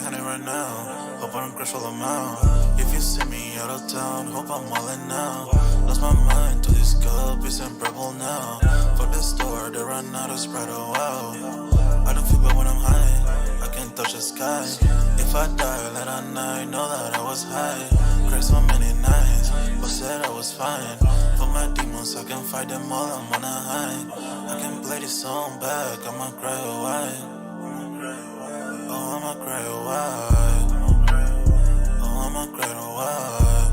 honey right now. Hope I don't crush all them out. If you see me out of town, hope I'm wildin' now. Lost my mind to this cup, it's unbearable now. For the store, they run out of Sprite, oh wow. I don't feel bad when I'm high, I can't touch the sky. If I die late at night, know that I was high. Cried so many nights, but said I was fine. For my demons, I can fight them all, I'm on a high. I can play this song back, I'ma cry a while. Oh, I'ma cry a while. Oh, I'ma cry a while.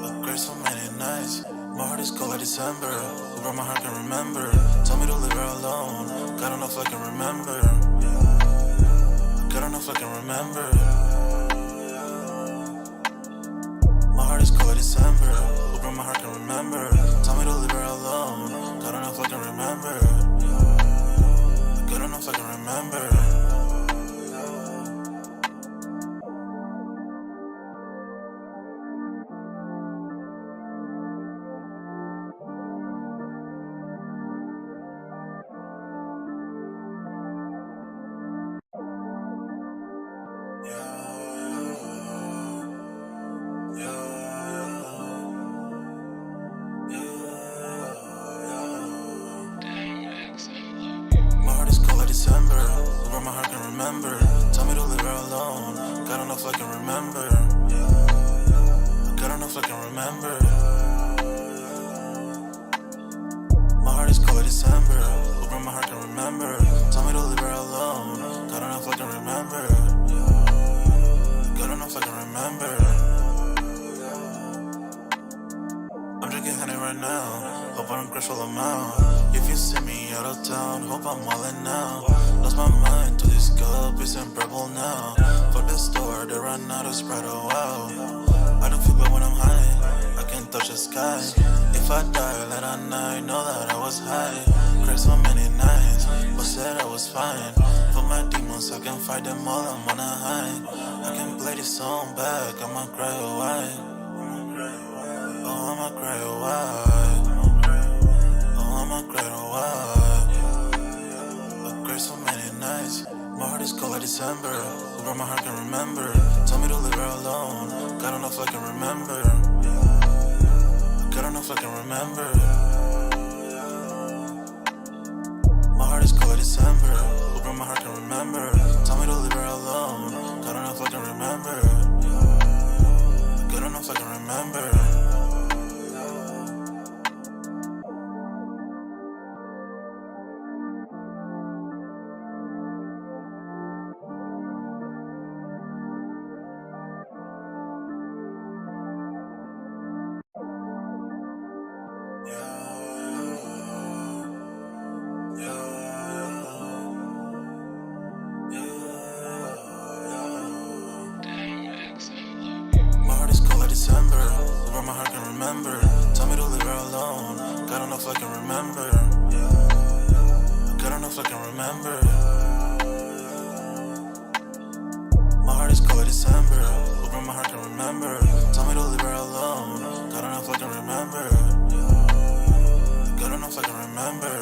I cried so many nights. My heart is cold like December. Who broke my heart can remember. Tell me to leave her alone. God don't know if I can remember. God don't know if I can remember. My heart is cold like December. Who broke my heart can remember. Tell me to leave her alone. God don't know if I can remember. God don't know if I can remember. My heart is cold like December. Who broke my heart can remember. Tell me to leave her alone. God don't know if I can remember. God don't know if I can remember. My heart is cold like December. Who broke my heart can remember. Tell me to leave her alone. God don't know if I can remember. God don't know if I can remember. I'm drinking honey right now. Hope I don't crush all them out. If you see me out of town, hope I'm wildin' now. Lost my mind to this cup, it's unbearable now. For the store, they run out of Sprite, oh wow. I don't feel bad when I'm high, I can't touch the sky. If I die late at night, know that I was high. Cried so many nights, but said I was fine. For my demons, I can fight them all, I'm on a high. I can play this song back, I'ma cry a while. Oh, I'ma cry a while. Oh, I'ma cry a while. I cried so many nights. My heart is cold like December. Who broke my heart can remember. Tell me to leave her alone. God don't know if I can remember. God don't know if I can remember. My heart is cold like December. Who broke my heart can remember. Tell me to leave her alone. God don't know if I can remember. God don't know if I can remember. My heart is cold like December. Who broke my heart can remember. Tell me to leave her alone. God don't know if I can remember. God don't know if I can remember. My heart is cold like December. Who broke my heart can remember. Tell me to leave her alone. God don't know if I can remember. God don't know if I can remember.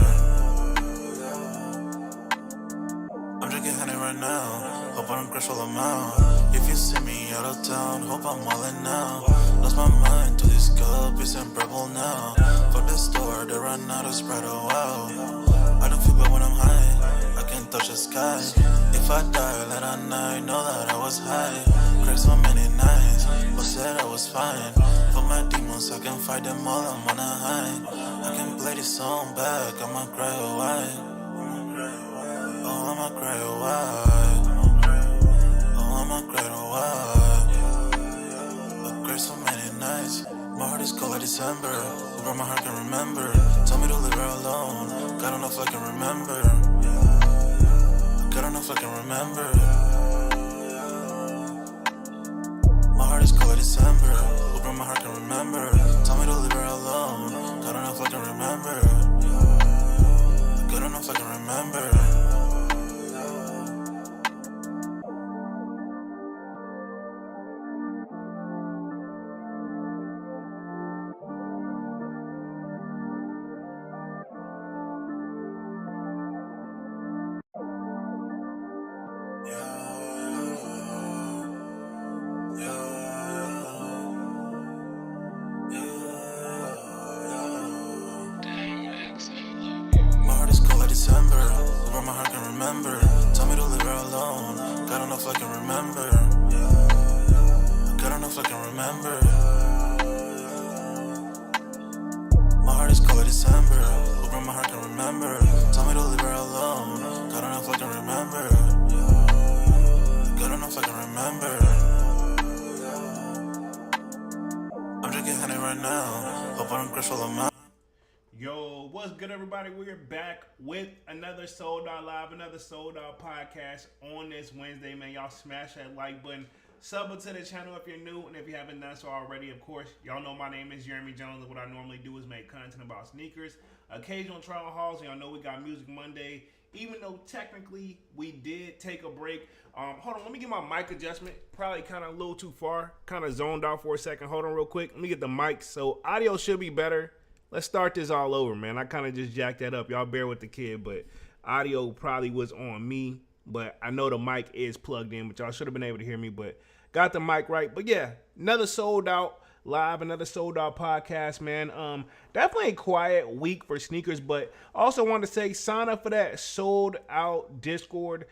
I'm drinking honey right now. Hope I don't crush all them out. If you see me out of town, hope I'm wildin' now. Lost my mind to this cup, it's unbearable now. For the store, they run out of Sprite, oh wow. I don't feel bad when I'm high, I can't touch the sky. If I die late at night, know that I was high. Cried so many nights, but said I was fine. For my demons, I can fight them all, I'm on a high. I can play this song back, I'ma cry a while. Oh, I'ma cry a while. Oh, I'ma cry a while. I cried so many nights. My heart is cold like December. Who broke my heart can remember. Tell me to leave her alone. God don't know if I can remember. God don't know if I can remember. My heart is cold like December. Who broke my heart can remember. Tell me to leave her alone. God don't know if I can remember. God don't know if I can remember. Yeah. remember. Tell me to leave her alone. God enough I can remember. God enough I can remember. My heart is cold December. Open my heart can remember. Tell me to leave her alone. God enough I can remember. God enough I can remember. I'm drinking honey right now. Hope I don't crush all of my. Yo, what's good, everybody? We're back with another Sold Out Live, another Sold Out podcast on this Wednesday, man. Y'all smash that like button. Sub to the channel if you're new, and if you haven't done so already, of course, y'all know my name is Jeremy Jones, and what I normally do is make content about sneakers, occasional trial hauls. Y'all know we got Music Monday, even though technically we did take a break. Hold on, let me get my mic adjustment. Probably kind of a little too far, kind of zoned out for a second. Hold on real quick. Let me get the mic, so audio should be better. Let's start this all over, man. I kind of just jacked that up. Y'all bear with the kid, but audio probably was on me. But I know the mic is plugged in, but y'all should have been able to hear me. But got the mic right. But yeah, another Sold Out Live, another Sold Out podcast, man. Definitely a quiet week for sneakers, but also wanted to say sign up for that Sold Out Discord.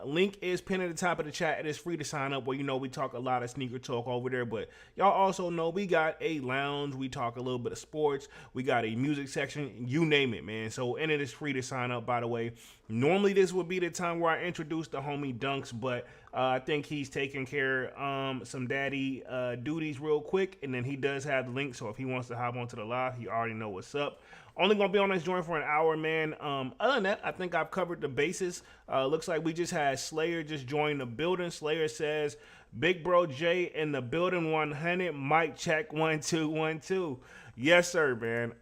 Link is pinned at the top of the chat. It is free to sign up. Well, you know we talk a lot of sneaker talk over there, but y'all also know we got a lounge. We talk a little bit of sports. We got a music section. You name it, man. So and it is free to sign up. By the way, normally this would be the time where I introduce the homie Dunks, but I think he's taking care of some daddy duties real quick, and then he does have the link. So if he wants to hop onto the live, you already know what's up. Only gonna be on this joint for an hour, man. Other than that, I think I've covered the bases. Looks like we just had Slayer just join the building. Slayer says, "Big Bro J in the building 100. Mic check 1 2 1 2." Yes, sir, man.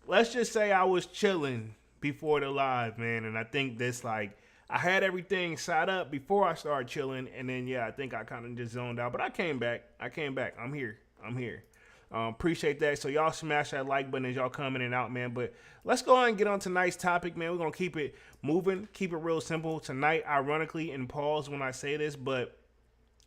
Let's just say I was chilling before the live, man, and I think this like I had everything set up before I started chilling, and then yeah, I think I kind of just zoned out. But I came back. I'm here. Appreciate that. So y'all smash that like button as y'all come in and out, man. But let's go ahead and get on tonight's topic, man. We're gonna keep it moving, keep it real simple tonight. Ironically, and pause when I say this, but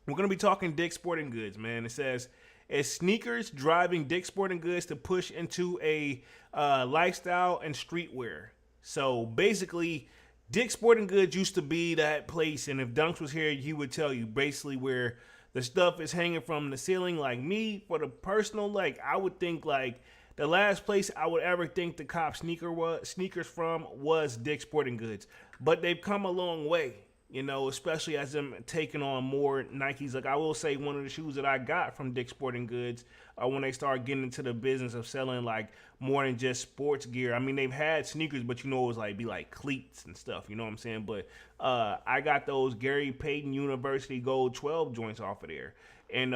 we're gonna be talking Dick's Sporting Goods, man. It says, "Is sneakers driving Dick's Sporting Goods to push into a lifestyle and streetwear?" So basically, Dick's Sporting Goods used to be that place, and if Dunks was here, he would tell you basically where the stuff is hanging from the ceiling. Like me, for the personal, like I would think like the last place I would ever think to cop sneakers from was Dick's Sporting Goods. But they've come a long way, you know, especially as them taking on more Nikes. Like I will say one of the shoes that I got from Dick's Sporting Goods when they started getting into the business of selling like more than just sports gear. I mean, they've had sneakers, but you know, it was like be like cleats and stuff, you know what I'm saying? But I got those Gary Payton University Gold 12 joints off of there. And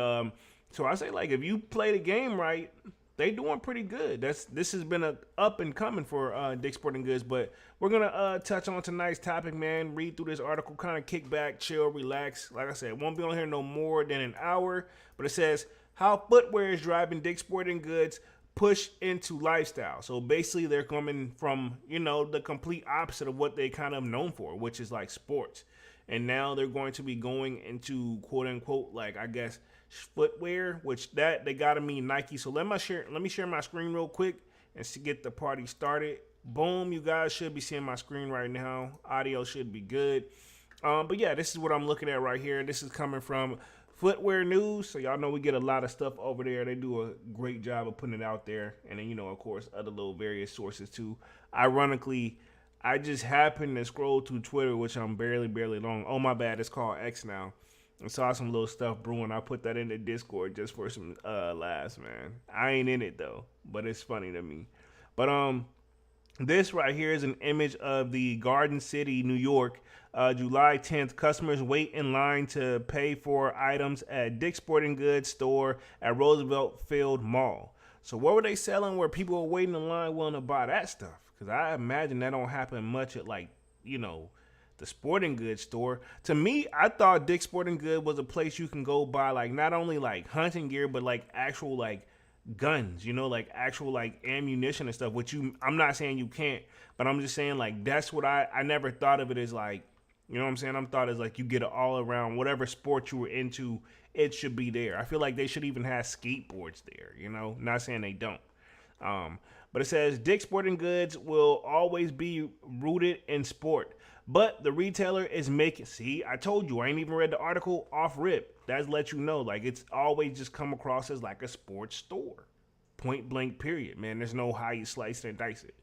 so I say like if you play the game right, they doing pretty good. This has been a up and coming for Dick's Sporting Goods, but we're gonna touch on tonight's topic, man. Read through this article, kind of kick back, chill, relax. Like I said, won't be on here no more than an hour, but it says how footwear is driving Dick's Sporting Goods push into lifestyle. So basically, they're coming from the complete opposite of what they kind of known for, which is like sports, and now they're going to be going into quote unquote like I guess footwear, which that they gotta mean Nike. So let me share my screen real quick and get the party started. Boom, you guys should be seeing my screen right now. Audio should be good. But yeah, this is what I'm looking at right here. This is coming from Footwear News. So y'all know we get a lot of stuff over there. They do a great job of putting it out there. And then, of course, other little various sources too. Ironically, I just happened to scroll through Twitter, which I'm barely long. Oh, my bad. It's called X now. I saw some little stuff brewing. I put that in the Discord just for some laughs, man. I ain't in it though, but it's funny to me. But this right here is an image of the Garden City, New York, July 10th. Customers wait in line to pay for items at Dick's Sporting Goods store at Roosevelt Field Mall. So what were they selling where people were waiting in line willing to buy that stuff? Because I imagine that don't happen much at like, the sporting goods store. To me, I thought Dick's Sporting Goods was a place you can go buy like not only like hunting gear, but like actual like guns, like actual like ammunition and stuff, which I'm not saying you can't, but I'm just saying like that's what I never thought of it as like, you know what I'm saying? I'm thought as like you get it all around whatever sport you were into, it should be there. I feel like they should even have skateboards there, not saying they don't. But it says Dick's Sporting Goods will always be rooted in sport. But the retailer is making, see, I told you, I ain't even read the article off rip. That's let you know, like, it's always just come across as like a sports store. Point blank, period, man. There's no how you slice it and dice it.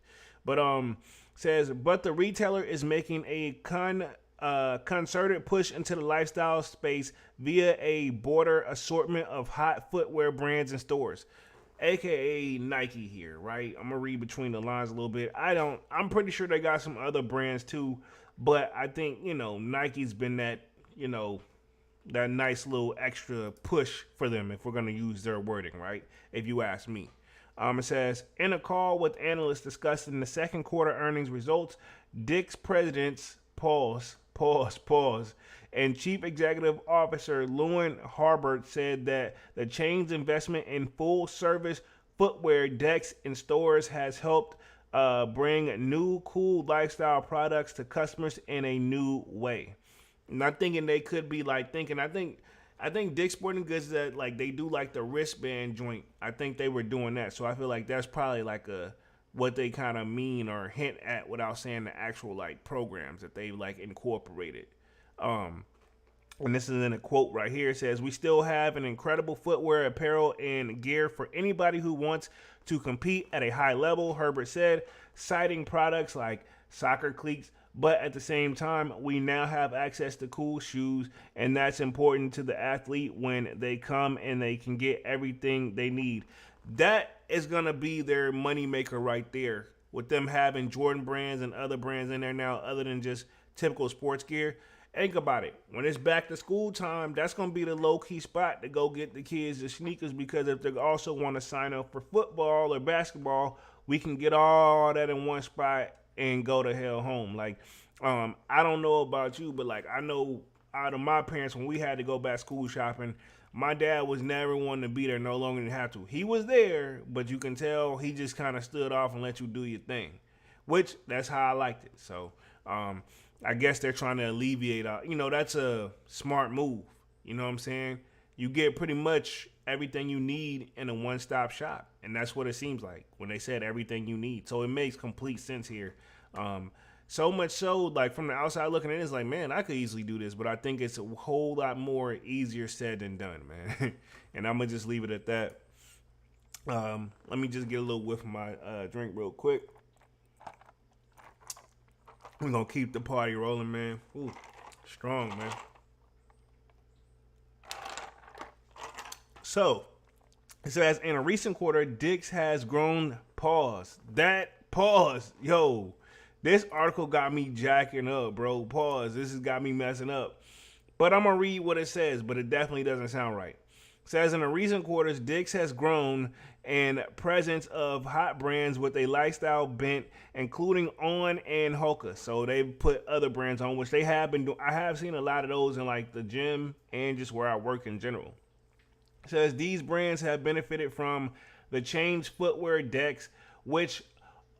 But says, but the retailer is making a concerted push into the lifestyle space via a broader assortment of hot footwear brands and stores, aka Nike here, right? I'm gonna read between the lines a little bit. I'm pretty sure they got some other brands too, but I think, Nike's been that, that nice little extra push for them, if we're gonna use their wording, right? If you ask me. It says, in a call with analysts discussing the second quarter earnings results, Dick's presidents, pause, and Chief Executive Officer Lewin Harbert said that the chain's investment in full-service footwear decks in stores has helped bring new, cool lifestyle products to customers in a new way. Not thinking they could be like thinking. I think Dick's Sporting Goods, that like they do like the wristband joint. I think they were doing that, so I feel like that's probably like what they kind of mean or hint at without saying the actual like programs that they like incorporated. And this is in a quote right here. It says, "We still have an incredible footwear, apparel, and gear for anybody who wants to compete at a high level," Herbert said, citing products like soccer cleats. But at the same time, we now have access to cool shoes, and that's important to the athlete when they come and they can get everything they need. That is going to be their moneymaker right there, with them having Jordan brands and other brands in there now other than just typical sports gear. Think about it. When it's back to school time, that's going to be the low-key spot to go get the kids the sneakers, because if they also want to sign up for football or basketball, we can get all that in one spot and go to hell home. Like, I don't know about you, but like, I know out of my parents, when we had to go back school shopping, my dad was never one to be there no longer than have to. He was there, but you can tell he just kind of stood off and let you do your thing, which that's how I liked it. So, I guess they're trying to alleviate, that's a smart move. You know what I'm saying? You get pretty much everything you need in a one-stop shop. And that's what it seems like when they said everything you need. So it makes complete sense here. So much so, like, from the outside looking in, it's like, man, I could easily do this. But I think it's a whole lot more easier said than done, man. And I'm going to just leave it at that. Let me just get a little whiff of my drink real quick. We're going to keep the party rolling, man. Ooh, strong, man. So, it says, in a recent quarter, Dick's has grown, pause. That, pause. Yo, this article got me jacking up, bro. Pause. This has got me messing up. But I'm going to read what it says, but it definitely doesn't sound right. It says, in the recent quarters, Dick's has grown in presence of hot brands with a lifestyle bent, including On and Hoka. So they've put other brands on, which they have been doing. I have seen a lot of those in like the gym and just where I work in general. It says these brands have benefited from the changed footwear decks, which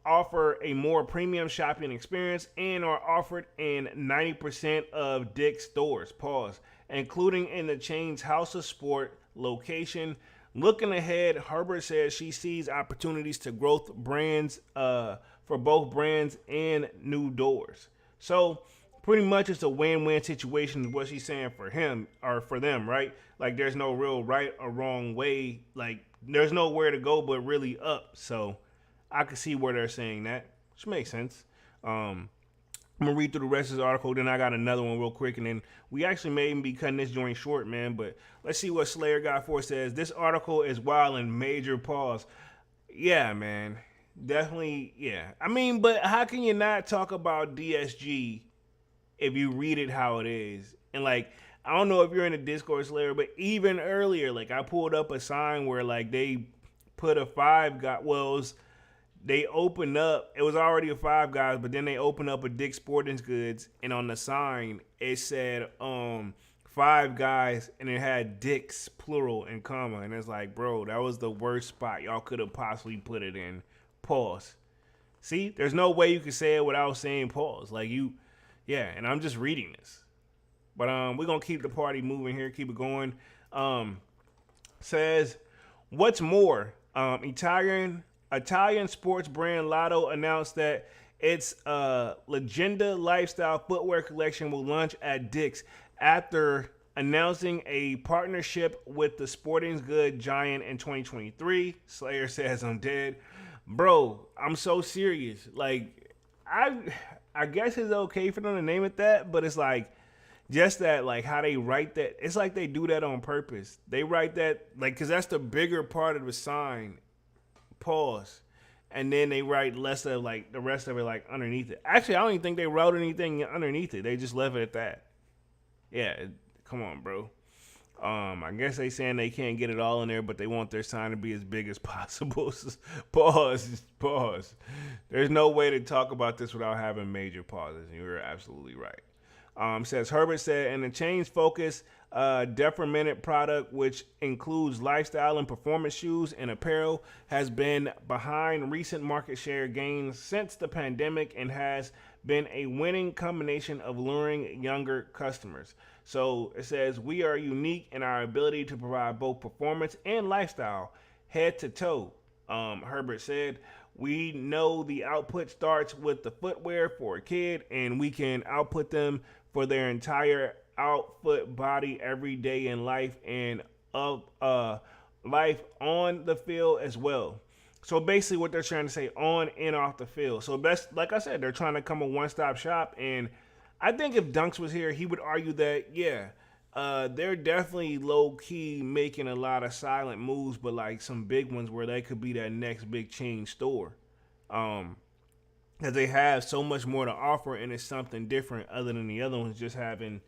offer a more premium shopping experience and are offered in 90% of Dick's stores, pause, including in the chain's House of Sport location. Looking ahead, Herbert says she sees opportunities to growth brands for both brands and new doors. So pretty much it's a win-win situation is what she's saying for him or for them, right? Like there's no real right or wrong way. Like there's nowhere to go but really up. So I can see where they're saying that, which makes sense. I'm going to read through the rest of this article, then I got another one real quick, and then we actually may even be cutting this joint short, man, but let's see what Slayer got for. Says, this article is wild and major pause. Yeah, man, definitely, yeah. I mean, but how can you not talk about DSG if you read it how it is? And, like, I don't know if you're in the Discord, Slayer, but even earlier, like, I pulled up a sign where, like, they put a they opened up, it was already a Five Guys, but then they opened up a Dick's Sporting Goods, and on the sign, it said, Five Guys, and it had Dick's, plural, and comma, and it's like, bro, that was the worst spot y'all could have possibly put it in. Pause. See, there's no way you could say it without saying pause. Like, and I'm just reading this. But we're going to keep the party moving here, keep it going. Says, what's more, Italian sports brand Lotto announced that Its Legenda lifestyle footwear collection will launch at Dick's after announcing a partnership with the sporting goods giant in 2023. Slayer says I'm dead. Bro, I'm so serious. Like, I guess it's okay for them to name it that, but it's like just that, like how they write that. It's like they do that on purpose. They write that like because that's the bigger part of the sign. Pause, and then they write less of like the rest of it like underneath it. Actually, I don't even think they wrote anything underneath it. They just left it at that. Yeah, come on, bro. I guess they saying they can't get it all in there, but they want their sign to be as big as possible. Pause. Pause. There's no way to talk about this without having major pauses. You're absolutely right. Says Herbert said, and the change focus defermented product, which includes lifestyle and performance shoes and apparel, has been behind recent market share gains since the pandemic and has been a winning combination of luring younger customers. So it says, we are unique in our ability to provide both performance and lifestyle head to toe. Herbert said, we know the output starts with the footwear for a kid, and we can output them for their entire outfit body every day in life and of life on the field as well. So basically what they're trying to say on and off the field. So that's like I said, they're trying to come a one-stop shop. And I think if Dunks was here, he would argue that, they're definitely low-key making a lot of silent moves, but like some big ones where they could be that next big chain store. Because they have so much more to offer and it's something different other than the other ones just having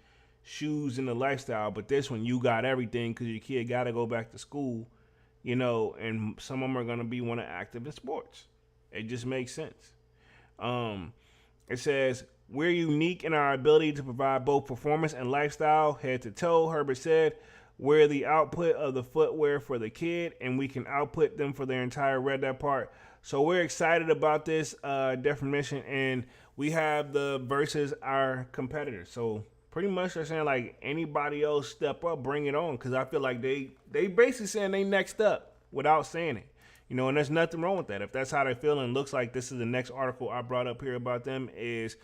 shoes and the lifestyle. But this one, you got everything because your kid got to go back to school, and some of them are going to be one of active in sports. It just makes sense. It says, we're unique in our ability to provide both performance and lifestyle head to toe, Herbert said. We're the output of the footwear for the kid, and we can output them for their entire read that part. So we're excited about this definition, and we have the versus our competitors. So pretty much they're saying like anybody else step up, bring it on, because I feel like they basically saying they next up without saying it. And there's nothing wrong with that. If that's how they feel, and looks like this is the next article I brought up here about them is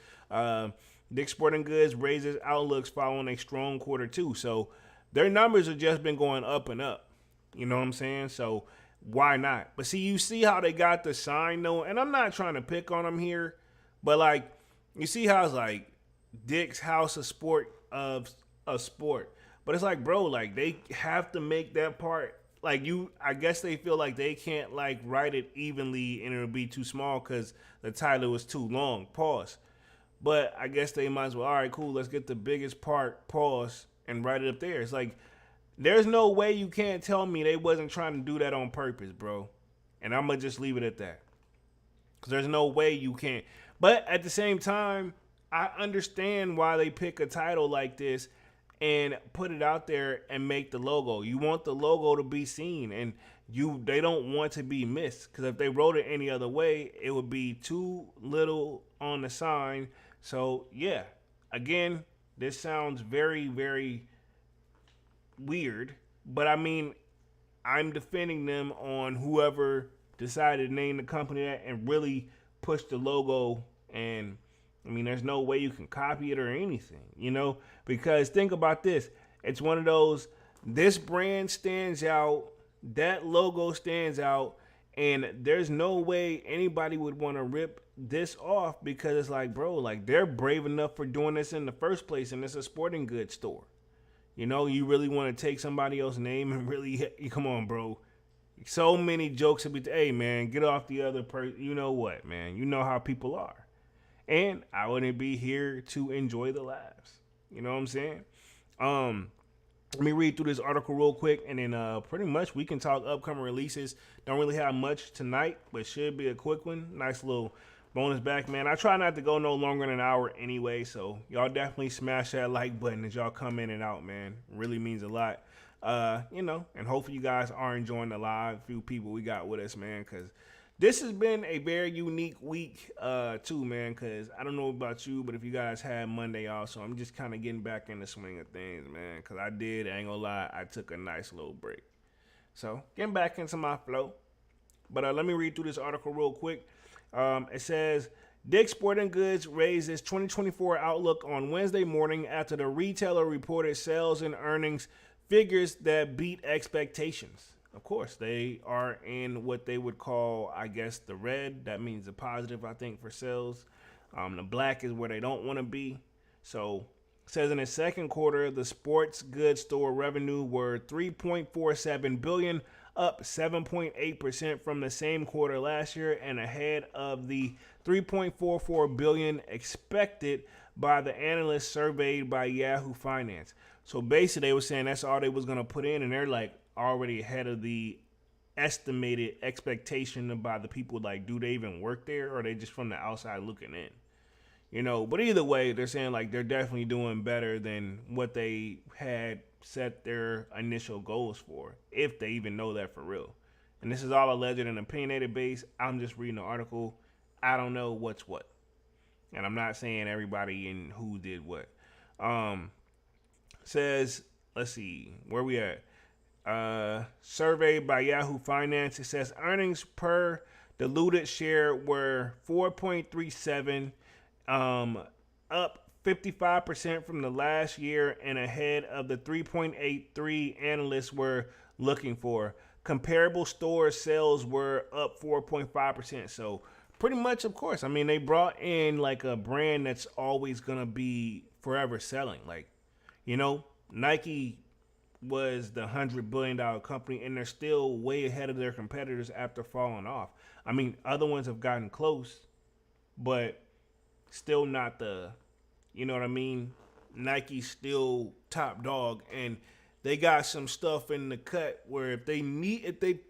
Dick's Sporting Goods raises outlooks following a strong Q2. So their numbers have just been going up and up. You know what I'm saying? So why not? But see, you see how they got the sign though, and I'm not trying to pick on them here, but like you see how it's like Dick's House of Sport of a sport. But it's like, bro, like they have to make that part. Like I guess they feel like they can't like write it evenly and it'll be too small because the title is too long. Pause. But I guess they might as well. All right, cool. Let's get the biggest part. Pause and write it up there. It's like there's no way you can't tell me they wasn't trying to do that on purpose, bro. And I'm gonna just leave it at that because there's no way you can't. But at the same time, I understand why they pick a title like this and put it out there and make the logo. You want the logo to be seen, and they don't want to be missed. Because if they wrote it any other way, it would be too little on the sign. So yeah, again, this sounds very, very weird. But I mean, I'm defending them on whoever decided to name the company that and really push the logo. And I mean, there's no way you can copy it or anything, because think about this. It's one of those, this brand stands out, that logo stands out, and there's no way anybody would want to rip this off because it's like, bro, like they're brave enough for doing this in the first place, and it's a sporting goods store. You really want to take somebody else's name and really, come on, bro. So many jokes would be, hey, man, get off the other person. You know what, man? You know how people are. And I wouldn't be here to enjoy the laughs. You know what I'm saying? Let me read through this article real quick, and then pretty much we can talk upcoming releases. Don't really have much tonight, but should be a quick one. Nice little bonus back, man. I try not to go no longer than an hour anyway, so y'all definitely smash that like button as y'all come in and out, man. Really means a lot. And hopefully you guys are enjoying the live few people we got with us, man, because this has been a very unique week, too, man, because I don't know about you, but if you guys had Monday off, so I'm just kind of getting back in the swing of things, man, because I ain't gonna lie, I took a nice little break. So, getting back into my flow. But let me read through this article real quick. It says, Dick's Sporting Goods raised its 2024 outlook on Wednesday morning after the retailer reported sales and earnings figures that beat expectations. Of course, they are in what they would call, I guess, the red. That means the positive, I think, for sales. The black is where they don't want to be. So, it says in the second quarter, the sports goods store revenue were $3.47 billion, up 7.8% from the same quarter last year and ahead of the $3.44 billion expected by the analysts surveyed by Yahoo Finance. So basically they were saying that's all they was going to put in, and they're like already ahead of the estimated expectation by the people. Like, do they even work there, or are they just from the outside looking in? You know, but either way, they're saying like they're definitely doing better than what they had set their initial goals for, if they even know that for real. And this is all alleged and opinionated based. I'm just reading the article. I don't know what's what. And I'm not saying everybody and who did what. Says, let's see, where we at? Survey by Yahoo Finance. It says earnings per diluted share were 4.37, up 55% from the last year and ahead of the 3.83 analysts were looking for. Comparable store sales were up 4.5%. So pretty much, of course, I mean, they brought in like a brand that's always going to be forever selling. Like, you know, Nike was the $100 billion company, and they're still way ahead of their competitors after falling off. I mean, other ones have gotten close, but still not the, you know what I mean? Nike's still top dog, and they got some stuff in the cut where if they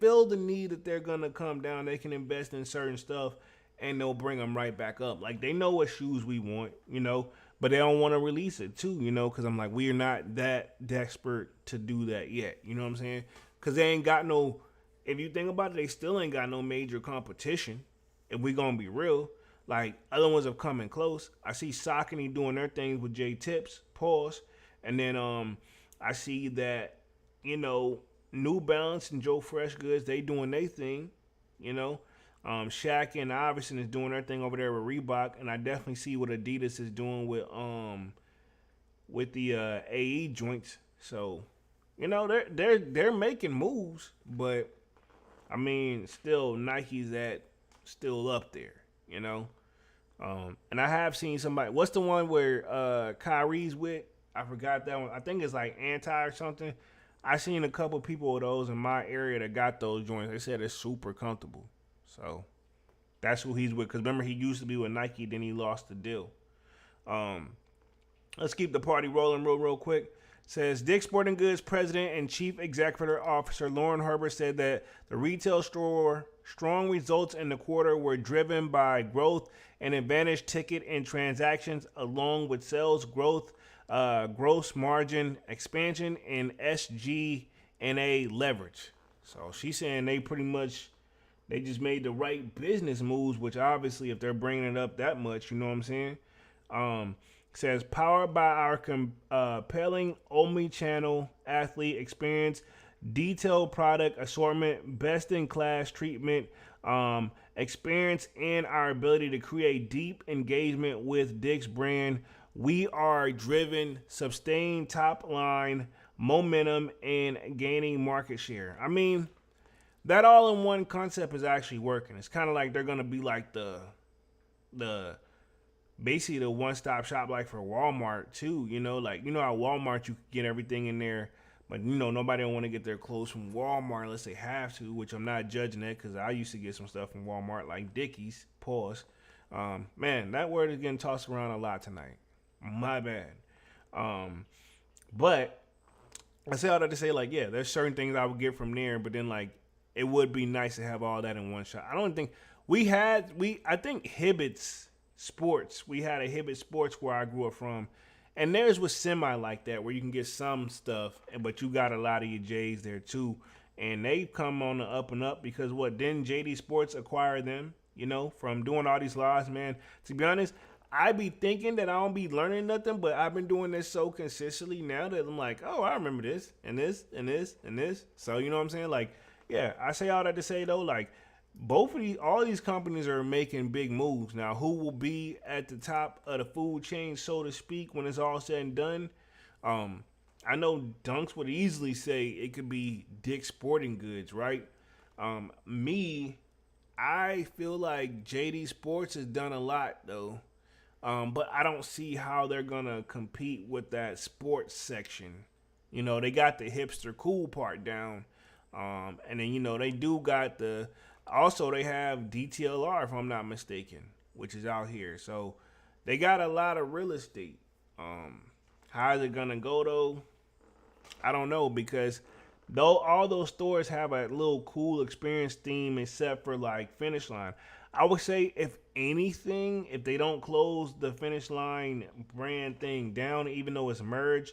feel the need that they're gonna come down, they can invest in certain stuff, and they'll bring them right back up. Like, they know what shoes we want, you know, but they don't want to release it too, you know, because I'm like, we are not that desperate to do that yet. You know what I'm saying? Because they ain't got no, if you think about it, they still ain't got no major competition. If we gonna be real, like, other ones have come in close. I see Saucony doing their things with J Tips, pause, and then I see that, you know, New Balance and Joe Fresh Goods, they doing their thing, you know. Shaq and Iverson is doing their thing over there with Reebok, and I definitely see what Adidas is doing with the AE joints. So, you know, they're making moves, but I mean, still Nike's still up there, you know. And I have seen somebody. What's the one where Kyrie's with? I forgot that one. I think it's like Anti or something. I seen a couple people of those in my area that got those joints. They said it's super comfortable. So that's who he's with. Because remember, he used to be with Nike, then he lost the deal. Let's keep the party rolling real quick. Says Dick's Sporting Goods President and Chief Executive Officer Lauren Herbert said that the retail store strong results in the quarter were driven by growth and advantage ticket and transactions, along with sales growth, gross margin expansion, and SG&A leverage. So she's saying they just made the right business moves, which obviously if they're bringing it up that much, you know what I'm saying? Says powered by our compelling omni-channel athlete experience, detailed product assortment, best-in-class treatment, experience, and our ability to create deep engagement with Dick's brand, we are driven, sustained top-line momentum, and gaining market share. I mean, that all-in-one concept is actually working. It's kind of like they're going to be like the basically the one-stop shop, like for Walmart too, you know, like, you know how Walmart you can get everything in there, but you know nobody don't want to get their clothes from Walmart unless they have to, which I'm not judging that because I used to get some stuff from Walmart like Dickies. Pause. Man, that word is getting tossed around a lot tonight. My bad. But I say all that to say, like, yeah, there's certain things I would get from there, but then like it would be nice to have all that in one shot. I don't think I think Hibbett's Sports. We had a Hibbett Sports where I grew up from, and theirs was semi like that, where you can get some stuff, but you got a lot of your J's there too, and they've come on the up and up because didn't JD Sports acquire them? You know, from doing all these lives, man. To be honest, I be thinking that I don't be learning nothing, but I've been doing this so consistently now that I'm like, oh, I remember this and this and this and this. So you know what I'm saying? Like, yeah, I say all that to say though, like, all these companies are making big moves. Now, who will be at the top of the food chain, so to speak, when it's all said and done? Um, I know Dunks would easily say it could be Dick's Sporting Goods, right? Me, I feel like JD Sports has done a lot though, but I don't see how they're gonna compete with that sports section. You know, they got the hipster cool part down, and then they do got the. Also, they have DTLR if I'm not mistaken, which is out here. So they got a lot of real estate. How is it gonna go though? I don't know because though all those stores have a little cool experience theme except for like Finish Line. I would say if anything, if they don't close the Finish Line brand thing down, even though it's merged,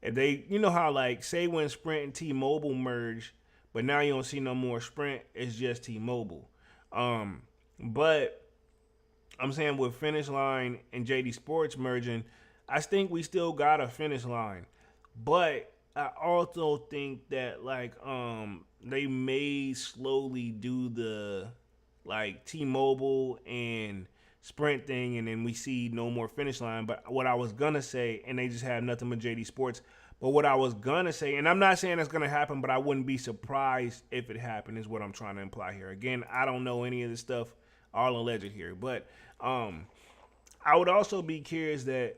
if they, you know how like say when Sprint and T-Mobile merge, but now you don't see no more Sprint, it's just T-Mobile. But I'm saying with Finish Line and JD Sports merging, I think we still got a Finish Line, but I also think that like they may slowly do the like T-Mobile and Sprint thing, and then we see no more Finish Line. But what I was gonna say, and they just have nothing but JD Sports. But what I was gonna say, and I'm not saying that's gonna happen, but I wouldn't be surprised if it happened. Is what I'm trying to imply here. Again, I don't know any of this stuff, all alleged here. But I would also be curious that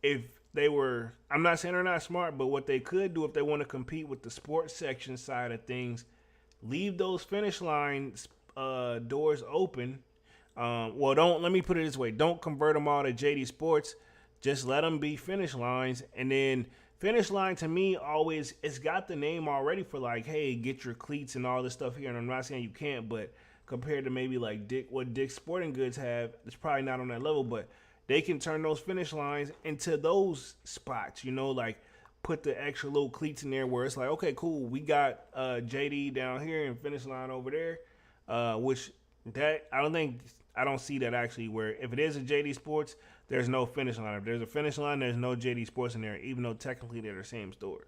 if they were, I'm not saying they're not smart, but what they could do if they want to compete with the sports section side of things, leave those Finish Line doors open. Well, don't, let me put it this way. Don't convert them all to JD Sports. Just let them be Finish Lines. And then Finish Line to me always, it's got the name already for like, hey, get your cleats and all this stuff here. And I'm not saying you can't, but compared to maybe like what Dick's Sporting Goods have, it's probably not on that level, but they can turn those Finish Lines into those spots, like put the extra little cleats in there where it's like, okay, cool, we got JD down here and Finish Line over there, which that I don't see that actually where if it is a JD Sports, there's no Finish Line. If there's a Finish Line, there's no JD Sports in there, even though technically they're the same store.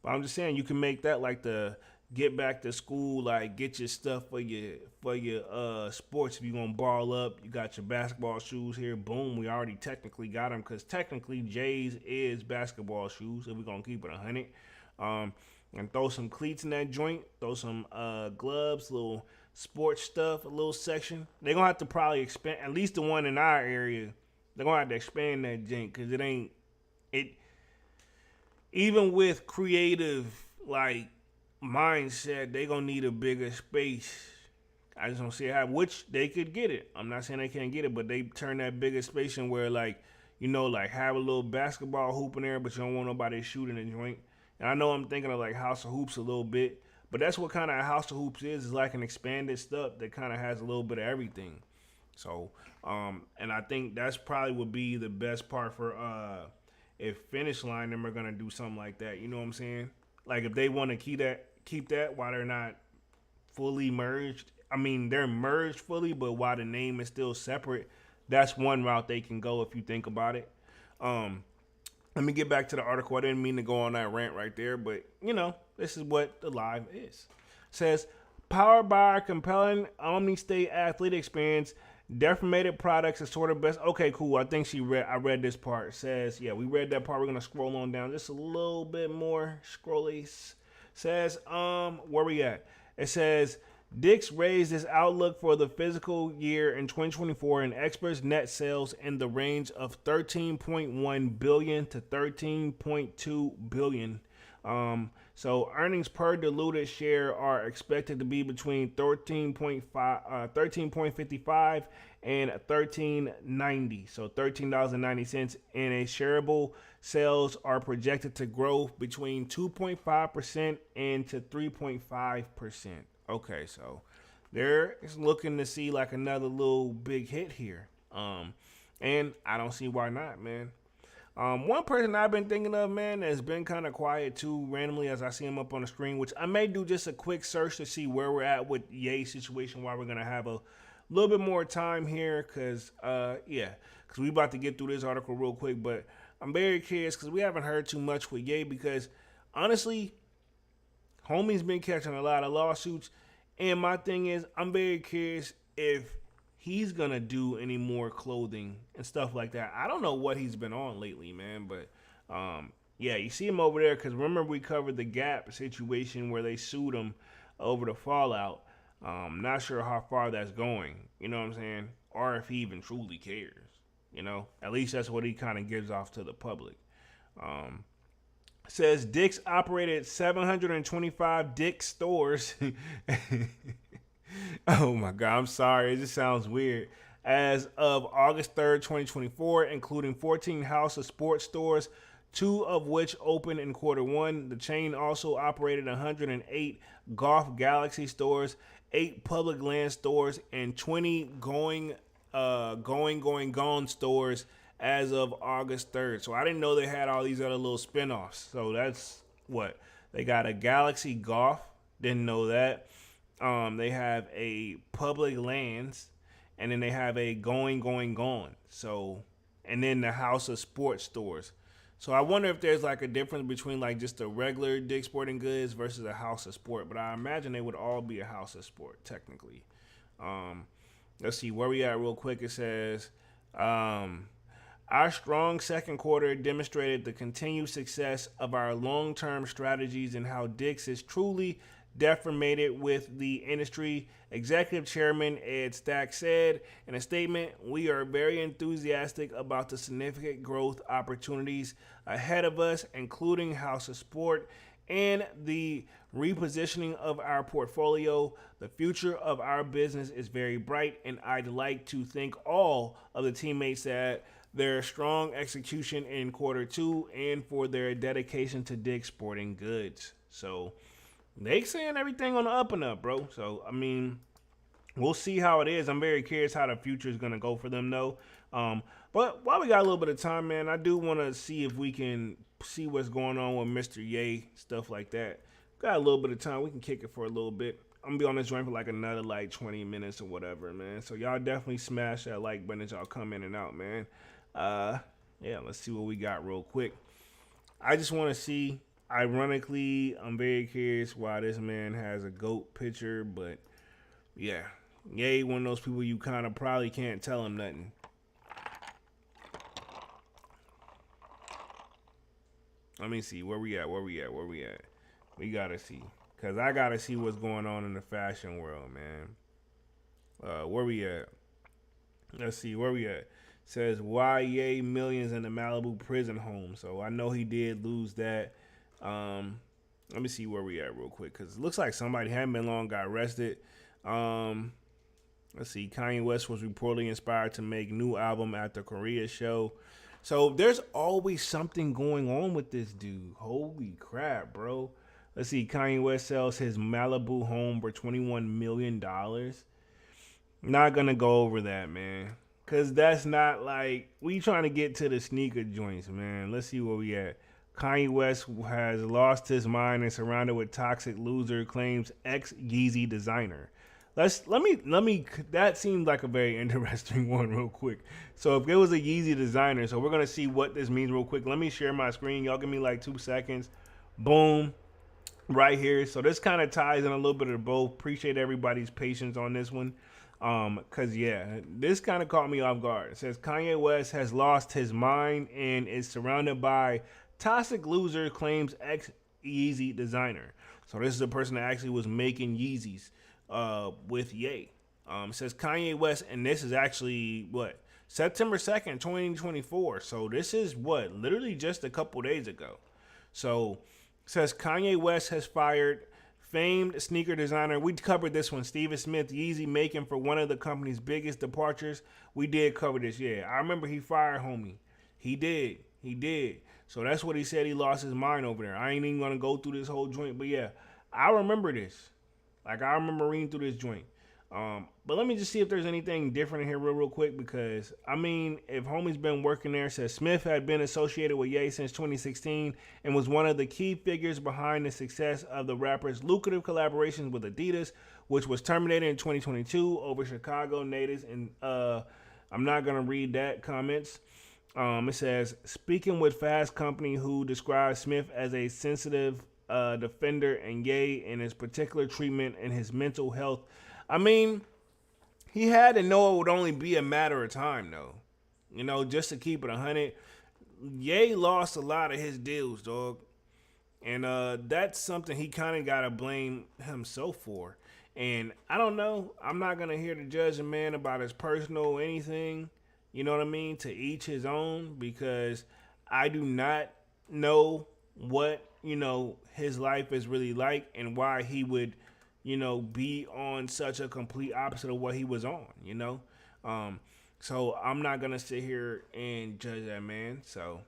But I'm just saying you can make that like the get back to school, like get your stuff for your sports. If you're gonna ball up, you got your basketball shoes here. Boom, we already technically got them because technically J's is basketball shoes. If we're gonna keep it 100, and throw some cleats in that joint, throw some gloves, little sports stuff, a little section. They're gonna have to probably expand at least the one in our area. They're gonna have to expand that joint because it even with creative like mindset, they gonna need a bigger space. I just don't see how, which they could get it. I'm not saying they can't get it, but they turn that bigger space in where like, like have a little basketball hoop in there, but you don't want nobody shooting the joint. And I know I'm thinking of like House of Hoops a little bit, but that's what kind of House of Hoops is like an expanded stuff that kind of has a little bit of everything. So, and I think that's probably would be the best part for if Finish Line them are gonna do something like that. You know what I'm saying? Like if they want to keep that while they're not fully merged. I mean, they're merged fully, but while the name is still separate, that's one route they can go if you think about it. Let me get back to the article. I didn't mean to go on that rant right there, but this is what the live is. It says, powered by our compelling omni-state athlete experience, deformated products is sort of best. Okay, cool. I think I read this part. It says, yeah, we read that part. We're gonna scroll on down just a little bit more. Scrollies. Says, where we at? It says, Dick's raised its outlook for the fiscal year in 2024 and experts net sales in the range of $13.1 billion to $13.2 billion. So earnings per diluted share are expected to be between 13.55 and $13.90. So $13.90, and a shareable sales are projected to grow between 2.5% and to 3.5%. Okay, so they're looking to see like another little big hit here. And I don't see why not, man. One person I've been thinking of, man, that's been kind of quiet too, randomly as I see him up on the screen, which I may do just a quick search to see where we're at with Ye's situation, while we're going to have a little bit more time here, because we about to get through this article real quick, but I'm very curious because we haven't heard too much with Ye because, honestly, homie's been catching a lot of lawsuits, And my thing is, I'm very curious if he's gonna do any more clothing and stuff like that. I don't know what he's been on lately, man, but yeah, you see him over there because remember we covered the Gap situation where they sued him over the fallout. Not sure how far that's going, you know what I'm saying, or if he even truly cares. You know, at least that's what he kind of gives off to the public. Says Dick's operated 725 Dick's stores. Oh my God, I'm sorry. It just sounds weird. As of August 3rd, 2024, including 14 House of Sports stores, 2 of which opened in quarter one. The chain also operated 108 Golf Galaxy stores, 8 Public Land stores, and 20 Going Gone stores as of August 3rd. So I didn't know they had all these other little spinoffs. So that's what they got: a Galaxy Golf. Didn't know that. They have a Public Lands, and then they have a Going Gone. So, and then the House of Sports stores. So I wonder if there's like a difference between like just a regular Dick's Sporting Goods versus a House of Sport. But I imagine they would all be a House of Sport technically. Let's see where we at real quick. It says, our strong second quarter demonstrated the continued success of our long-term strategies and how Dick's is truly deformated with the industry. Executive Chairman Ed Stack said in a statement, "We are very enthusiastic about the significant growth opportunities ahead of us, including House of Sport and the repositioning of our portfolio. The future of our business is very bright, and I'd like to thank all of the teammates that their strong execution in quarter two and for their dedication to Dick's Sporting Goods." So they saying everything on the up and up, bro. So, I mean, we'll see how it is. I'm very curious how the future is going to go for them, though. But while we got a little bit of time, man, I do want to see if we can see what's going on with Mr. Ye, stuff like that. Got a little bit of time. We can kick it for a little bit. I'm going to be on this joint for like another like 20 minutes or whatever, man. So y'all definitely smash that like button as y'all come in and out, man. Yeah, let's see what we got real quick. I just want to see, ironically, I'm very curious why this man has a GOAT picture, but yeah. Ye, one of those people you kind of probably can't tell him nothing. Let me see. Where we at? We got to see. Because I got to see what's going on in the fashion world, man. Where we at? Let's see. Where we at? Says, why Ye millions in the Malibu prison home. So I know he did lose that. Let me see where we at real quick. Because it looks like somebody hadn't been long got arrested. Let's see. Kanye West was reportedly inspired to make new album at the Korea show. So there's always something going on with this dude. Holy crap, bro. Let's see. Kanye West sells his Malibu home for $21 million. Not going to go over that, man. Because that's not like, we trying to get to the sneaker joints, man. Let's see where we at. Kanye West has lost his mind and surrounded with toxic loser, claims ex-Yeezy designer. Let me. That seems like a very interesting one, real quick. So if it was a Yeezy designer, so we're gonna see what this means real quick. Let me share my screen. Y'all give me like 2 seconds. Boom, right here. So this kind of ties in a little bit of both. Appreciate everybody's patience on this one. Cause yeah, this kind of caught me off guard. It says Kanye West has lost his mind and is surrounded by toxic loser, claims ex-Yeezy designer. So this is a person that actually was making Yeezys with Ye. It says Kanye West, and this is actually what, September 2nd, 2024. So this is what, literally just a couple days ago. So it says Kanye West has fired famed sneaker designer. We covered this one, Steven Smith, Yeezy making for one of the company's biggest departures. We did cover this, yeah. I remember he fired homie. He did. So that's what he said. He lost his mind over there. I ain't even gonna go through this whole joint, but yeah, I remember this. Like, I remember reading through this joint. But let me just see if there's anything different in here real quick, because, I mean, if homie's been working there, says Smith had been associated with Ye since 2016 and was one of the key figures behind the success of the rapper's lucrative collaborations with Adidas, which was terminated in 2022 over Chicago natives. And I'm not going to read that comments. It says, speaking with Fast Company, who describes Smith as a sensitive defender and Ye and his particular treatment and his mental health. I mean, he had to know it would only be a matter of time, though. You know, just to keep it 100. Ye lost a lot of his deals, dog. And that's something he kind of got to blame himself for. And I don't know. I'm not going to hear to judge a man about his personal anything. You know what I mean? To each his own, because I do not know what, his life is really like and why he would, be on such a complete opposite of what he was on, So I'm not going to sit here and judge that man. So,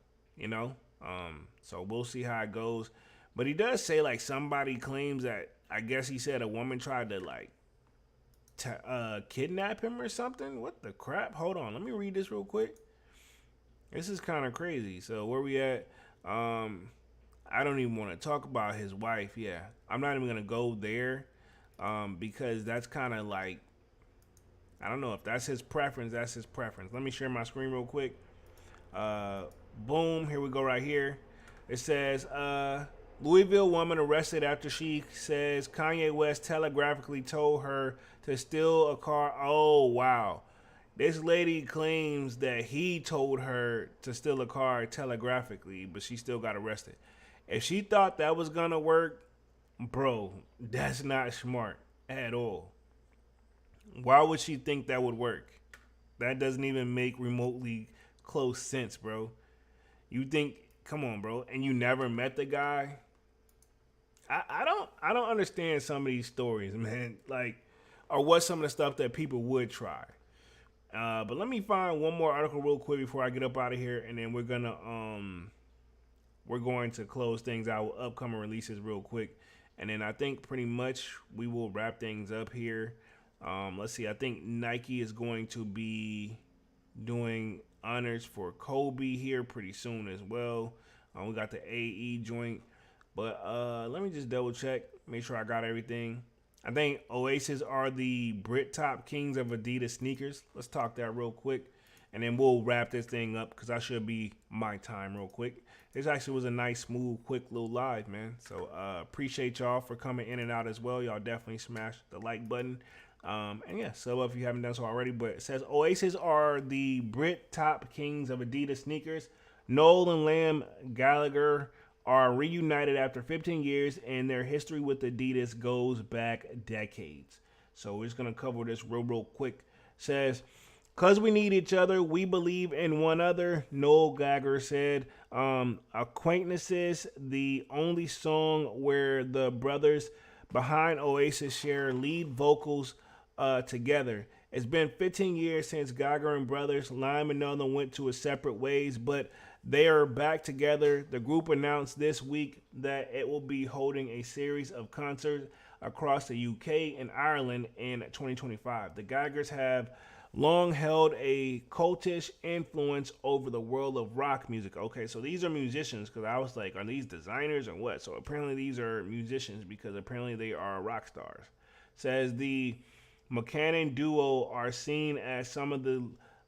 so we'll see how it goes. But he does say, like, somebody claims that, I guess he said a woman tried to, like, kidnap him or something. What the crap? Hold on. Let me read this real quick. This is kind of crazy. So where we at? I don't even want to talk about his wife. Yeah. I'm not even going to go there because that's kind of like, I don't know if that's his preference. That's his preference. Let me share my screen real quick. Boom. Here we go right here. It says, Louisville woman arrested after she says Kanye West telegraphically told her to steal a car. Oh, wow. This lady claims that he told her to steal a car telegraphically, but she still got arrested. If she thought that was going to work, bro, that's not smart at all. Why would she think that would work? That doesn't even make remotely close sense, bro. You think, come on, bro, and you never met the guy? I don't understand some of these stories, man. Like, or what some of the stuff that people would try. But let me find one more article real quick before I get up out of here, and then we're going to close things out with upcoming releases real quick, and then I think pretty much we will wrap things up here. Let's see. I think Nike is going to be doing honors for Kobe here pretty soon as well. We got the AE joint. But let me just double check, make sure I got everything. I think Oasis are the Brit top kings of Adidas sneakers. Let's talk that real quick. And then we'll wrap this thing up because I should be my time real quick. This actually was a nice, smooth, quick little live, man. So appreciate y'all for coming in and out as well. Y'all definitely smash the like button. And yeah, sub up if you haven't done so already. But it says Oasis are the Brit top kings of Adidas sneakers. Noel and Liam Gallagher are reunited after 15 years, and their history with Adidas goes back decades. So we're just going to cover this real quick. It says, "'Cause we need each other, we believe in one another," Noel Gallagher said. Acquaintances, the only song where the brothers behind Oasis share lead vocals together. It's been 15 years since Gallagher and brothers Lime and Northern went to separate ways, but they are back together. The group announced this week that it will be holding a series of concerts across the UK and Ireland in 2025. The Gaggers have long held a cultish influence over the world of rock music. Okay, so these are musicians, because I was like, are these designers or what? So apparently these are musicians because apparently they are rock stars. Says the McCann duo are seen as some of the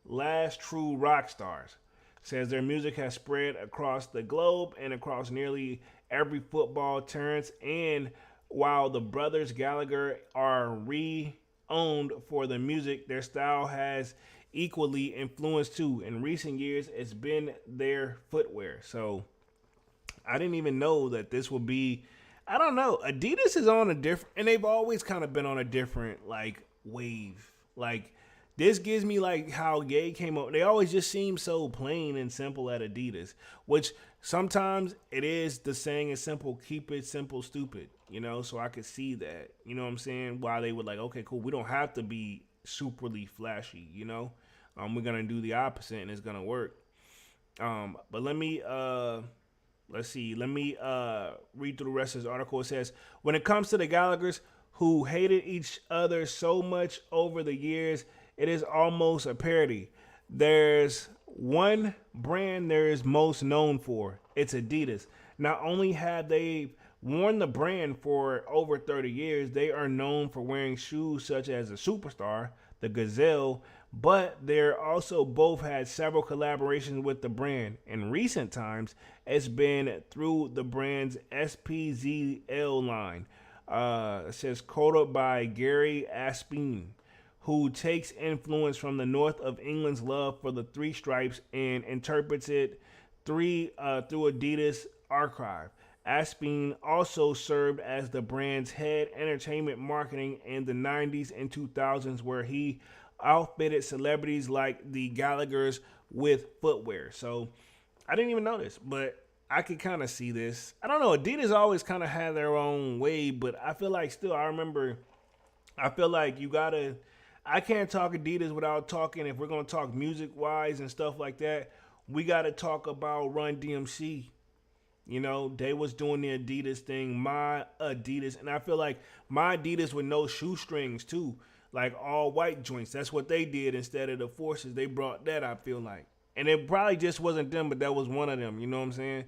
last true rock stars. Says their music has spread across the globe and across nearly every football terrace. And while the brothers Gallagher are re-owned for the music, their style has equally influenced too. In recent years, it's been their footwear. So I didn't even know that this would be, I don't know. Adidas is on a different, and they've always kind of been on a different like wave. Like, this gives me like how Ye came up. They always just seem so plain and simple at Adidas, which sometimes it is the saying is simple, keep it simple, stupid, so I could see that, you know what I'm saying? Why they would like, okay, cool. We don't have to be superly flashy, we're going to do the opposite and it's going to work. But let me, let's see. Let me read through the rest of this article. It says, when it comes to the Gallaghers who hated each other so much over the years, it is almost a parody. There's one brand there is most known for. It's Adidas. Not only have they worn the brand for over 30 years, they are known for wearing shoes such as the Superstar, the Gazelle, but they're also both had several collaborations with the brand. In recent times, it's been through the brand's SPZL line. It says quoted by Gary Aspin, who takes influence from the north of England's love for the three stripes and interprets it through Adidas archive. Aspin also served as the brand's head entertainment marketing in the 90s and 2000s, where he outfitted celebrities like the Gallaghers with footwear. So I didn't even know this, but I could kind of see this. I don't know. Adidas always kind of had their own way, but I feel like still, I feel like you gotta, I can't talk Adidas without talking, if we're gonna talk music wise and stuff like that, we gotta talk about Run DMC. You know, they was doing the Adidas thing, my Adidas, and I feel like my Adidas with no shoestrings too, like all white joints. That's what they did instead of the Forces. They brought that, I feel like, and it probably just wasn't them, but that was one of them. You know what I'm saying?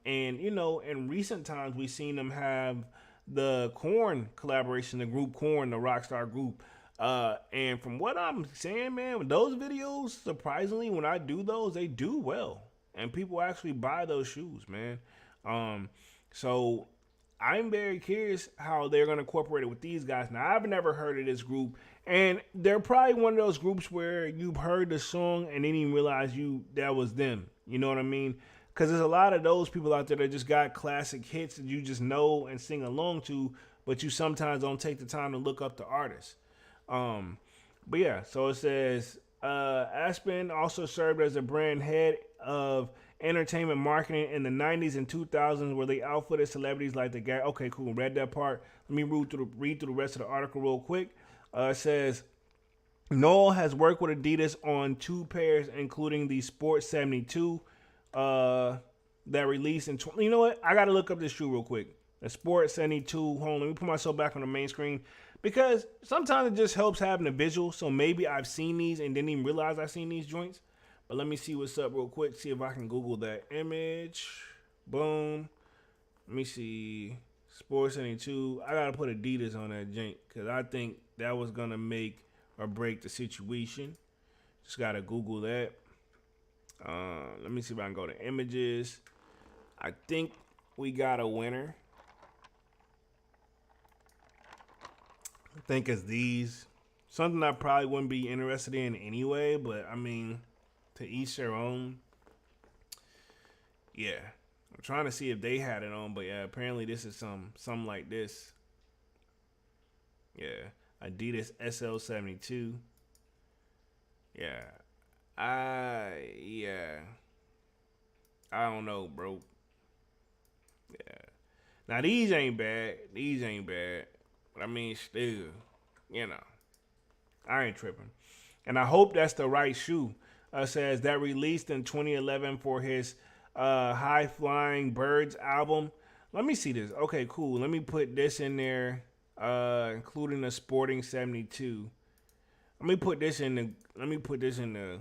And you know, in recent times we've seen them have the Korn collaboration, the group Korn, the Rockstar group. And from what I'm saying, man, those videos, surprisingly, when I do those, they do well. And people actually buy those shoes, man. So I'm very curious how they're going to incorporate it with these guys. Now, I've never heard of this group, and they're probably one of those groups where you've heard the song and didn't even realize that was them. You know what I mean? Because there's a lot of those people out there that just got classic hits that you just know and sing along to, but you sometimes don't take the time to look up the artist. But yeah, so it says Aspen also served as a brand head of entertainment marketing in the 90s and 2000s, where they outfitted celebrities like the guy. Okay, cool. Read that part. Let me read through the rest of the article real quick. It says Noel has worked with Adidas on 2 pairs, including the Sport 72 that released in. You know what? I got to look up this shoe real quick. The Sport 72. Hold on, let me put myself back on the main screen, because sometimes it just helps having a visual. So maybe I've seen these and didn't even realize I've seen these joints. But let me see what's up real quick. See if I can Google that image. Boom. Let me see. Sport 72. I got to put Adidas on that jank, because I think that was going to make or break the situation. Just got to Google that. Let me see if I can go to images. I think we got a winner. I think it's these. Something I probably wouldn't be interested in anyway, but I mean, to each their own. Yeah. I'm trying to see if they had it on, but yeah, apparently this is something like this. Yeah. Adidas SL72. Yeah. I don't know, bro. Yeah. Now these ain't bad. But I mean, still, you know, I ain't tripping. And I hope that's the right shoe. Says that released in 2011 for his High Flying Birds album. Let me see this. Okay, cool. Let me put this in there, including the Sporting 72. Let me put this in the.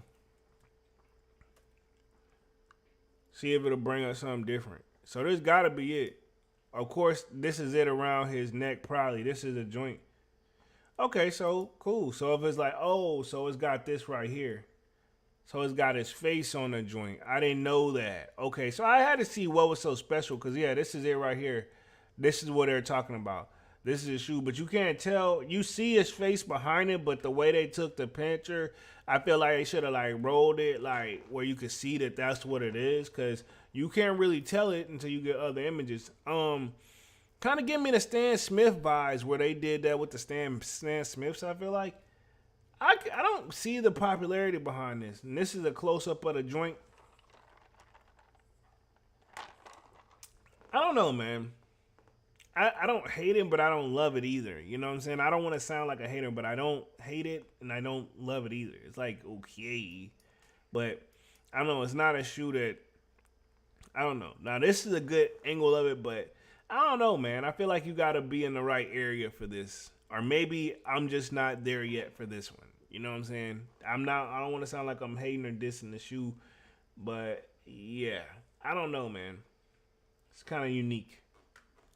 See if it'll bring us something different. So this gotta be it. Of course, this is it around his neck, probably. This is a joint. Okay, so cool. So if it's like, oh, so it's got this right here. So it's got his face on the joint. I didn't know that. Okay, so I had to see what was so special, because, yeah, this is it right here. This is what they're talking about. This is his shoe, but you can't tell. You see his face behind it, but the way they took the picture, I feel like they should have, like, rolled it, like, where you could see that that's what it is, because you can't really tell it until you get other images. Kind of give me the Stan Smith vibes, where they did that with the Stan Smiths, I feel like. I don't see the popularity behind this. And this is a close-up of the joint. I don't know, man. I don't hate it, but I don't love it either. You know what I'm saying? I don't want to sound like a hater, but I don't hate it, and I don't love it either. It's like, okay. But, I don't know. It's not a shoe that, I don't know. Now, this is a good angle of it, but I don't know, man. I feel like you got to be in the right area for this. Or maybe I'm just not there yet for this one. You know what I'm saying? I don't want to sound like I'm hating or dissing the shoe. But, yeah. I don't know, man. It's kind of unique.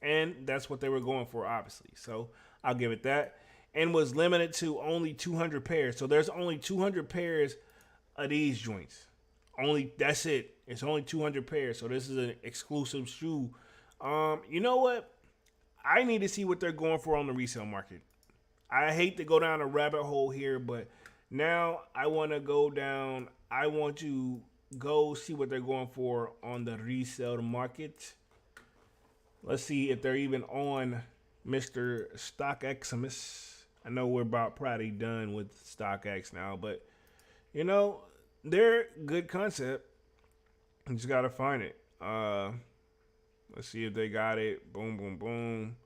And that's what they were going for, obviously. So, I'll give it that. and was limited to only 200 pairs. So there's only 200 pairs of these joints. Only that's it. It's only 200 pairs. So this is an exclusive shoe. You know what? I need to see what they're going for on the resale market. I hate to go down a rabbit hole here, but now I want to go down. I want to go see what they're going for on the resale market. Let's see if they're even on Mr. StockXmas. I know we're about probably done with StockX now, but you know, they're good concept. You just gotta find it. Let's see if they got it. Boom, boom, boom.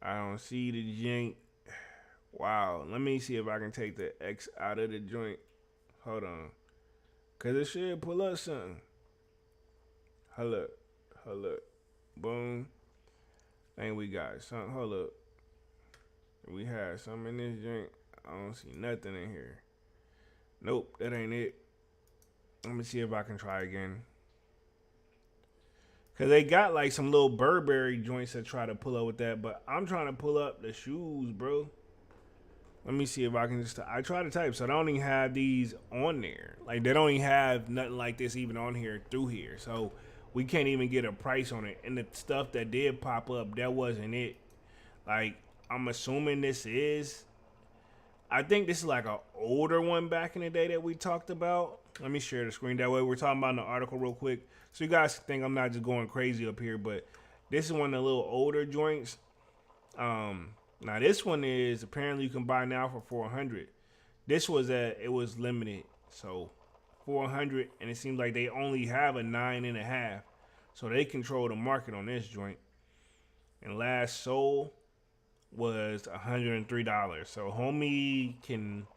I don't see the joint. Wow. Let me see if I can take the X out of the joint. Hold on. Cause it should pull up something. Hold up. Boom. I think we got something. Hold up. We had something in this joint. I don't see nothing in here. Nope, that ain't it. Let me see if I can try again. Cause they got like some little Burberry joints that try to pull up with that, but I'm trying to pull up the shoes, bro. Let me see if I can just. I try to type, so I don't even have these on there. Like they don't even have nothing like this even on here through here. So we can't even get a price on it. And the stuff that did pop up, that wasn't it. Like I'm assuming this is. I think this is like an older one back in the day that we talked about. Let me share the screen. That way we're talking about in the article real quick. So you guys think I'm not just going crazy up here, but this is one of the little older joints. Now this one is apparently you can buy now for 400. This was it was limited, so 400, and it seems like they only have a 9.5, so they control the market on this joint. And last sold was $103, so homie can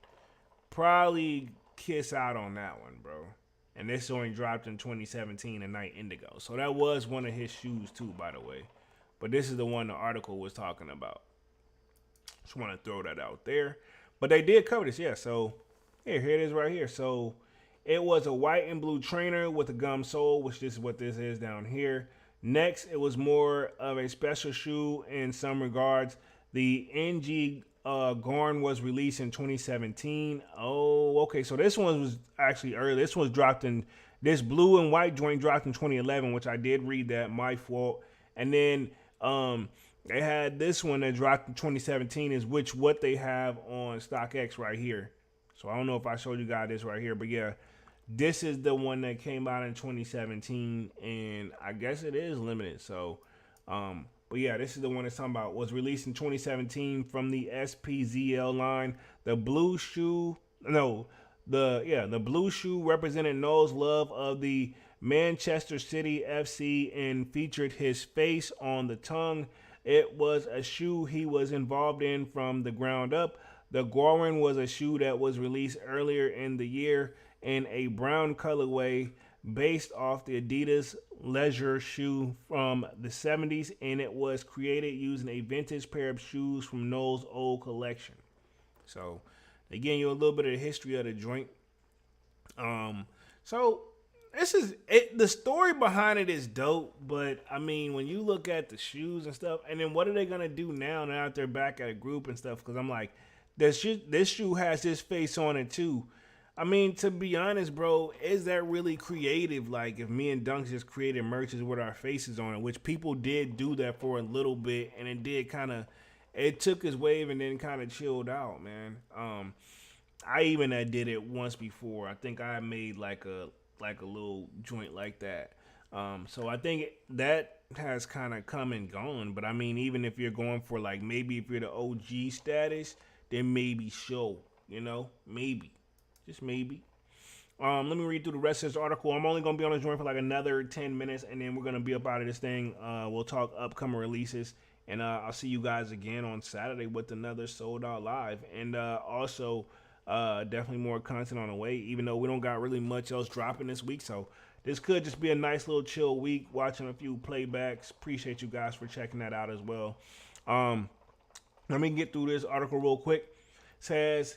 probably kiss out on that one, bro. And this only dropped in 2017, a Night Indigo, so that was one of his shoes too, by the way. But this is the one the article was talking about. Just want to throw that out there. But they did cover this, yeah. So here it is right here. So it was a white and blue trainer with a gum sole, which this is what this is down here. Next, it was more of a special shoe in some regards. The NG Gorn was released in 2017. Oh, okay. So this one was actually early. This was dropped in, this blue and white joint dropped in 2011, which I did read that. My fault. And then they had this one that dropped in 2017, is what they have on StockX right here. So I don't know if I showed you guys this right here, but yeah, this is the one that came out in 2017, and I guess it is limited. So, but yeah, this is the one that's talking about. Was released in 2017 from the SPZL line. The blue shoe, the blue shoe represented Noel's love of the Manchester City FC and featured his face on the tongue. It was a shoe he was involved in from the ground up. The Gorwin was a shoe that was released earlier in the year in a brown colorway based off the Adidas leisure shoe from the 70s, and it was created using a vintage pair of shoes from Noel's old collection. So, again, you a little bit of the history of the joint. So this is it. The story behind it is dope, but I mean, when you look at the shoes and stuff, and then what are they gonna do now that they're back at a group and stuff? Because I'm like, this shoe has his face on it too. I mean, to be honest, bro, is that really creative? Like, if me and Dunk just created merches with our faces on it, which people did do that for a little bit, and it did kind of, it took its wave and then kind of chilled out, man. I even did it once before. I think I made like a little joint like that. So I think that has kind of come and gone. But I mean, even if you're going for like, maybe if you're the OG status, then maybe show, maybe, just maybe. Let me read through the rest of this article. I'm only going to be on this joint for like another 10 minutes, and then we're going to be up out of this thing. We'll talk upcoming releases, and I'll see you guys again on Saturday with another Sold Out Live. And also, definitely more content on the way, even though we don't got really much else dropping this week. So this could just be a nice little chill week, watching a few playbacks. Appreciate you guys for checking that out as well. Let me get through this article real quick. It says,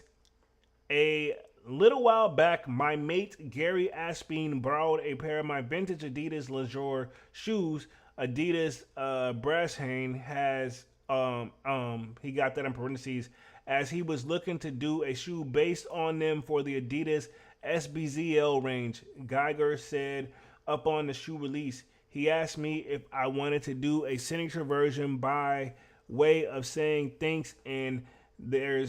a little while back, my mate Gary Aspin borrowed a pair of my vintage Adidas leisure shoes. Adidas Brashane has he got that in parentheses as he was looking to do a shoe based on them for the Adidas SBZL range. Geiger said up on the shoe release, he asked me if I wanted to do a signature version by way of saying thanks, and there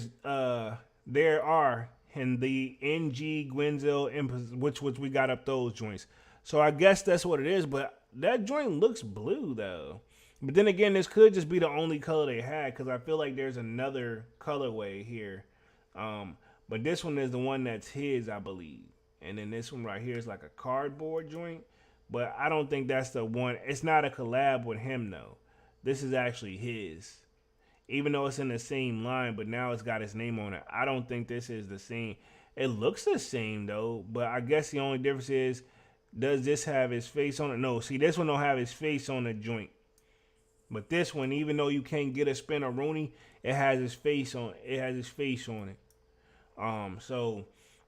are and the NG Gwenzel, which we got up those joints. So I guess that's what it is, but that joint looks blue though. But then again, this could just be the only color they had, because I feel like there's another colorway here. But this one is the one that's his, I believe. And then this one right here is like a cardboard joint. But I don't think that's the one. It's not a collab with him though. This is actually his. Even though it's in the same line, but now it's got his name on it. I don't think this is the same. It looks the same though, but I guess the only difference is, does this have his face on it? No, see, this one don't have his face on the joint. But this one, even though you can't get a Spinaroonie, it has his face on it. It has his face on it. So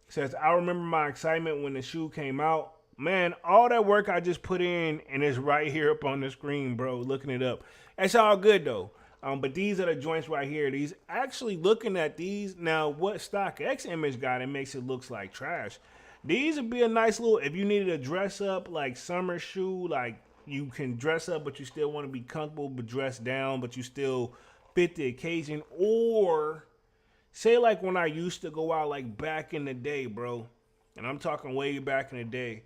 it says, I remember my excitement when the shoe came out. Man, all that work I just put in, and it's right here up on the screen, bro, looking it up. It's all good though. But these are the joints right here. These, actually looking at these now, what StockX image got, it makes it looks like trash. These would be a nice little, if you needed a dress up like summer shoe, like you can dress up but you still want to be comfortable, but dress down but you still fit the occasion. Or say like when I used to go out, like back in the day, bro, and I'm talking way back in the day,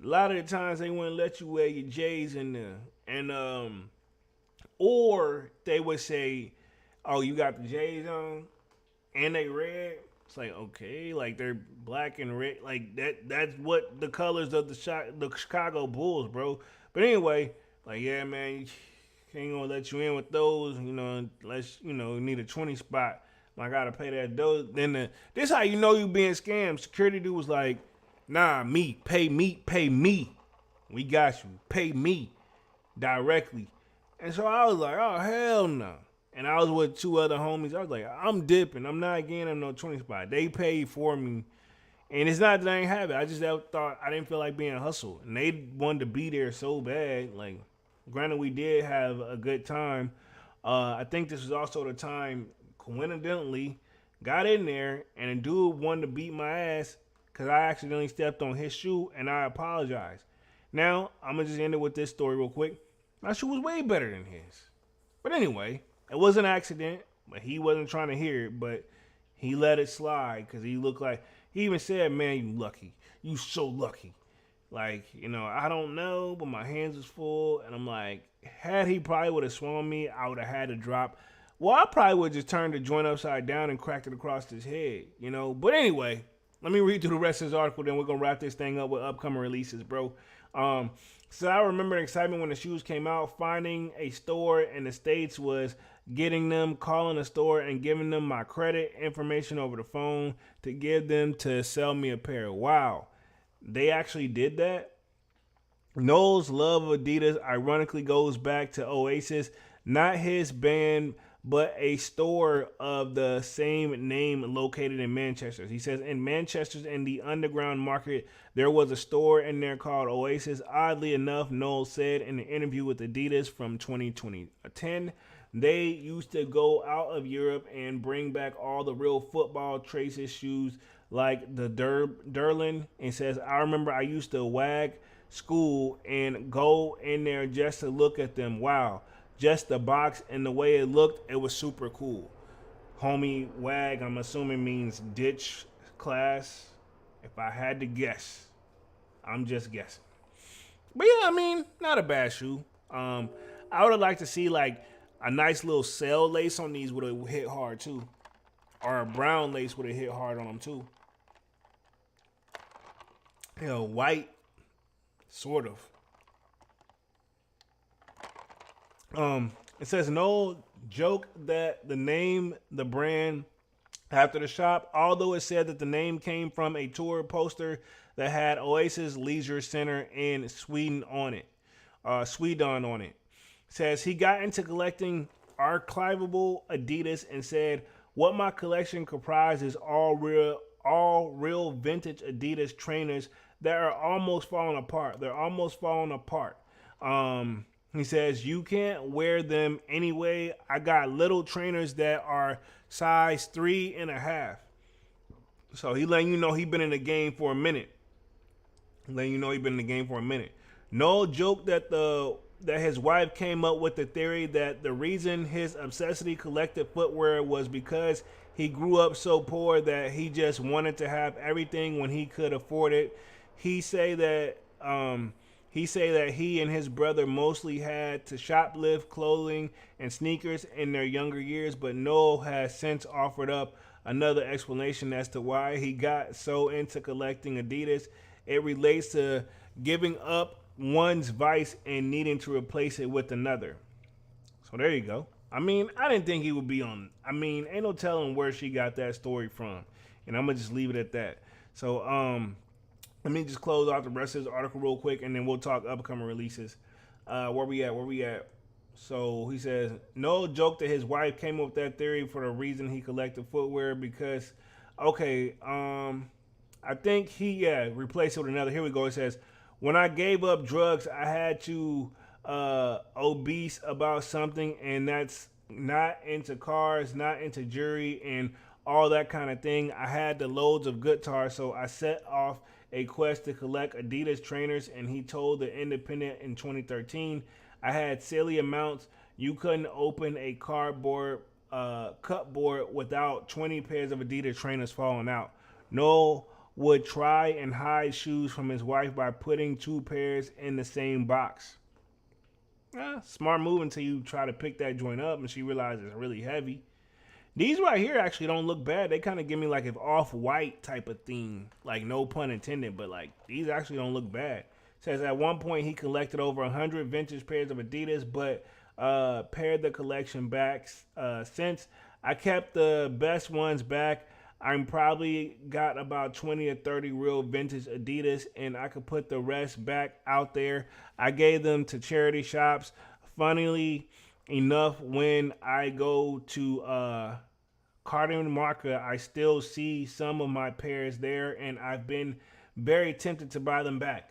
a lot of the times they wouldn't let you wear your J's in there, and or they would say, oh, you got the J's on and they red. It's like, okay, like they're black and red, like that's what the colors of the Chicago Bulls, bro. But anyway, like, yeah, man, ain't gonna let you in with those, you know, unless, you know, need a 20 spot. I gotta pay that. Then this how you know you being scammed. Security dude was like, nah, pay me. We got you. Pay me directly. And so I was like, oh, hell no. And I was with two other homies. I was like, I'm dipping. I'm not getting them no 20 spot. They paid for me. And it's not that I ain't have it. I just thought I didn't feel like being hustled. And they wanted to be there so bad. Like, granted, we did have a good time. I think this was also the time, coincidentally, got in there and a dude wanted to beat my ass because I accidentally stepped on his shoe, and I apologize. Now, I'm going to just end it with this story real quick. My shoe was way better than his. But anyway, it was an accident, but he wasn't trying to hear it, but he let it slide because he looked like, he even said, man, you lucky. You so lucky. Like, you know, I don't know, but my hands was full, and I'm like, had he probably would have swung me, I would have had to drop. Well, I probably would have just turned the joint upside down and cracked it across his head, you know. But anyway, let me read through the rest of this article, then we're going to wrap this thing up with upcoming releases, bro. So I remember the excitement when the shoes came out. Finding a store in the States was getting them, calling the store and giving them my credit information over the phone to give them to sell me a pair. Wow. They actually did that? Noel's love of Adidas ironically goes back to Oasis, not his band, but a store of the same name located in Manchester. He says, in Manchester, in the underground market, there was a store in there called Oasis. Oddly enough, Noel said in an interview with Adidas from 2010, they used to go out of Europe and bring back all the real football traces shoes like the Derlin. And says, I remember I used to wag school and go in there just to look at them. Wow. Just the box and the way it looked, it was super cool. Homie wag, I'm assuming means ditch class. If I had to guess, I'm just guessing. But yeah, I mean, not a bad shoe. I would have liked to see like a nice little sail lace on these would have hit hard too. Or a brown lace would have hit hard on them too. You know, white, sort of. It says no joke that the name the brand after the shop, although it said that the name came from a tour poster that had Oasis Leisure Center in Sweden on it. Sweden on it. Says he got into collecting archivable Adidas and said, what my collection comprises all real vintage Adidas trainers that are almost falling apart. They're almost falling apart. He says, you can't wear them anyway. I got little trainers that are size 3.5. So he letting you know he been in the game for a minute. Letting you know he been in the game for a minute. No joke that his wife came up with the theory that the reason his obsessively collected footwear was because he grew up so poor that he just wanted to have everything when he could afford it. He say that he and his brother mostly had to shoplift clothing and sneakers in their younger years, but Noel has since offered up another explanation as to why he got so into collecting Adidas. It relates to giving up one's vice and needing to replace it with another. So there you go. I mean, I didn't think he would be on. I mean, ain't no telling where she got that story from. And I'm going to just leave it at that. So, let me just close out the rest of this article real quick, and then we'll talk upcoming releases. Where we at? So he says, no joke that his wife came up with that theory for the reason he collected footwear because, okay, I think he replaced it with another. Here we go. It says, when I gave up drugs, I had to obese about something, and that's not into cars, not into jewelry, and all that kind of thing. I had the loads of guitars, so I set off a quest to collect Adidas trainers, and he told the Independent in 2013, I had silly amounts. You couldn't open a cardboard cupboard without 20 pairs of Adidas trainers falling out. No would try and hide shoes from his wife by putting 2 pairs in the same box. Smart move until you try to pick that joint up and she realizes it's really heavy. These right here actually don't look bad. They kind of give me like an off-white type of theme. Like, no pun intended, but like these actually don't look bad. It says at one point he collected over 100 vintage pairs of Adidas, but pared the collection back since. I kept the best ones back. I'm probably got about 20 or 30 real vintage Adidas, and I could put the rest back out there. I gave them to charity shops. Funnily enough, when I go to Carden Market, I still see some of my pairs there, and I've been very tempted to buy them back.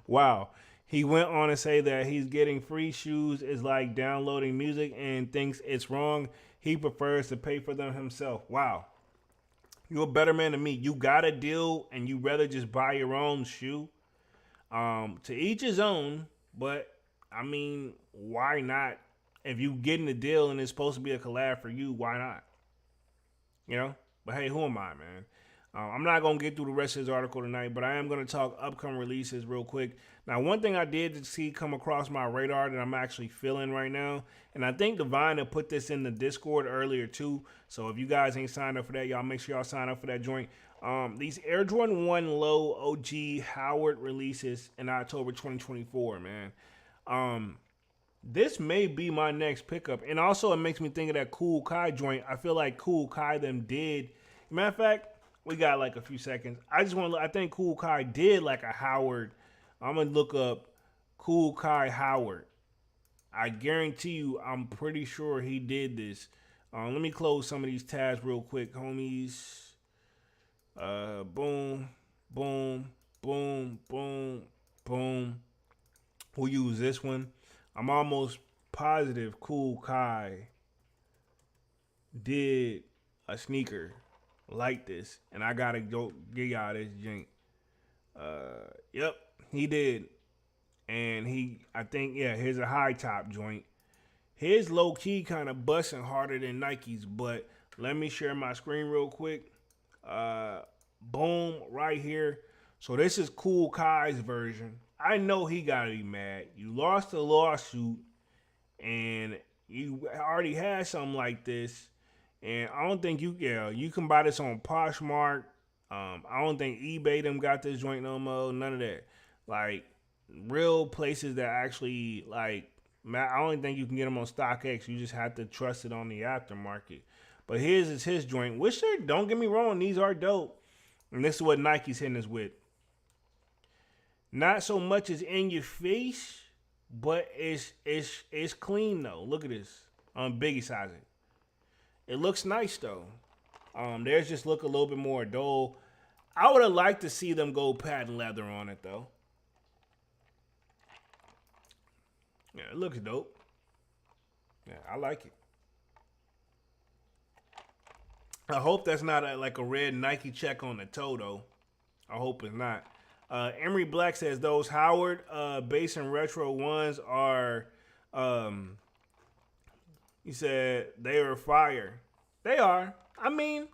Wow. He went on to say that he's getting free shoes is like downloading music and thinks it's wrong. He prefers to pay for them himself. Wow. You're a better man than me. You got a deal and you rather just buy your own shoe. To each his own, but I mean, why not? If you getting a deal and it's supposed to be a collab for you, why not? You know? But hey, who am I, man? I'm not going to get through the rest of this article tonight, but I am going to talk upcoming releases real quick. Now, one thing I did see come across my radar that I'm actually feeling right now, and I think Divine had put this in the Discord earlier too, so if you guys ain't signed up for that, y'all make sure y'all sign up for that joint. These Air Jordan 1 Low OG Howard releases in October 2024, man. This may be my next pickup, and also it makes me think of that Cool Kai joint. I feel like Cool Kai them did. Matter of fact, we got like a few seconds. I think Cool Kai did like a Howard. I'm going to look up Cool Kai Howard. I guarantee you, I'm pretty sure he did this. Let me close some of these tabs real quick, homies. Boom, boom, boom, boom, boom. We'll use this one. I'm almost positive Cool Kai did a sneaker like this, and I gotta go give y'all this joint. Yep, he did, and I think here's a high top joint. His low key kind of busting harder than Nike's, but let me share my screen real quick. Boom, right here. So this is Cool Kai's version. I know he gotta be mad. You lost the lawsuit, and you already had something like this. And I don't think you can buy this on Poshmark. I don't think eBay them got this joint no more. None of that. Like, real places that actually, like, I don't think you can get them on StockX. You just have to trust it on the aftermarket. But here's is his joint. Which, don't get me wrong, these are dope. And this is what Nike's hitting us with. Not so much as in your face, but it's clean though. Look at this. On Biggie sizing. It looks nice though. Theirs just look a little bit more dull. I would have liked to see them go patent leather on it though. Yeah, it looks dope. Yeah, I like it. I hope that's not like a red Nike check on the toe, though. I hope it's not. Emery Black says those Howard base and retro ones are, he said they are fire. They are. I mean,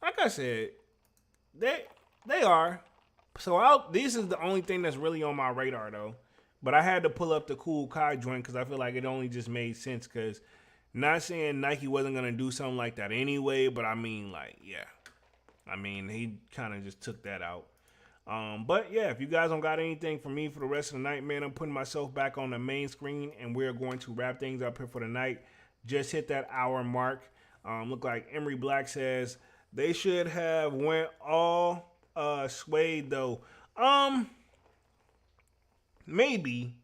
like I said, they are. So this is the only thing that's really on my radar, though. But I had to pull up the Cool Kai joint because I feel like it only just made sense. Because not saying Nike wasn't gonna do something like that anyway, but I mean, like, yeah. I mean, he kind of just took that out. But yeah, if you guys don't got anything for me for the rest of the night, man, I'm putting myself back on the main screen and we're going to wrap things up here for the night. Just hit that hour mark. Look like Emery Black says they should have went all suede though. Maybe.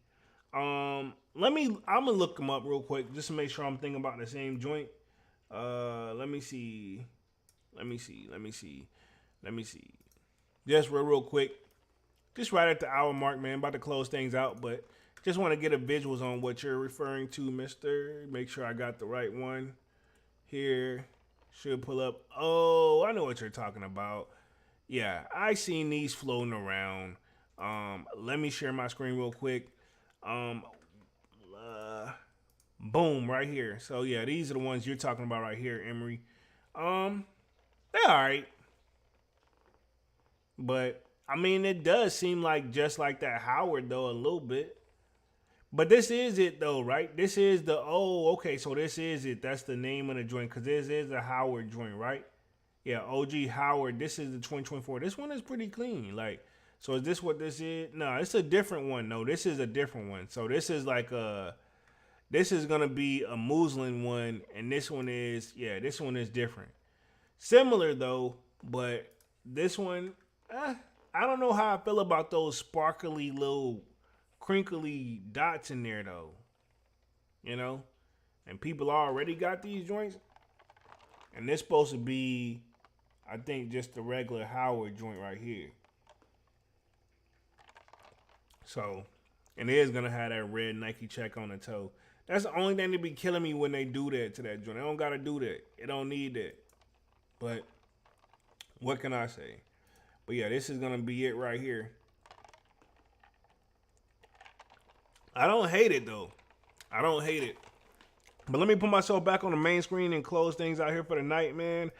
I'm gonna look them up real quick just to make sure I'm thinking about the same joint. Let me see. Just real quick. Just right at the hour mark, man. About to close things out, but just want to get a visuals on what you're referring to, mister. Make sure I got the right one. Here. Should pull up. Oh, I know what you're talking about. Yeah, I seen these floating around. Let me share my screen real quick. Boom, right here. So yeah, these are the ones you're talking about right here, Emery. They're alright. But I mean, it does seem like just like that Howard though, a little bit. But this is it though, right? This is the okay, so this is it. That's the name of the joint, because this is the Howard joint, right? Yeah, OG Howard. This is the 2024. This one is pretty clean. Like, so is this what this is? No, it's a different one. No, this is a different one. So this is like this is gonna be a muslin one, and this one is different. Similar though, but this one, I don't know how I feel about those sparkly little crinkly dots in there though. You know? And people already got these joints. And this supposed to be, I think, just the regular Howard joint right here. So, and it is going to have that red Nike check on the toe. That's the only thing that be killing me when they do that to that joint. They don't got to do that. It don't need that. But, what can I say? But yeah, this is going to be it right here. I don't hate it, though. I don't hate it. But let me put myself back on the main screen and close things out here for the night, man.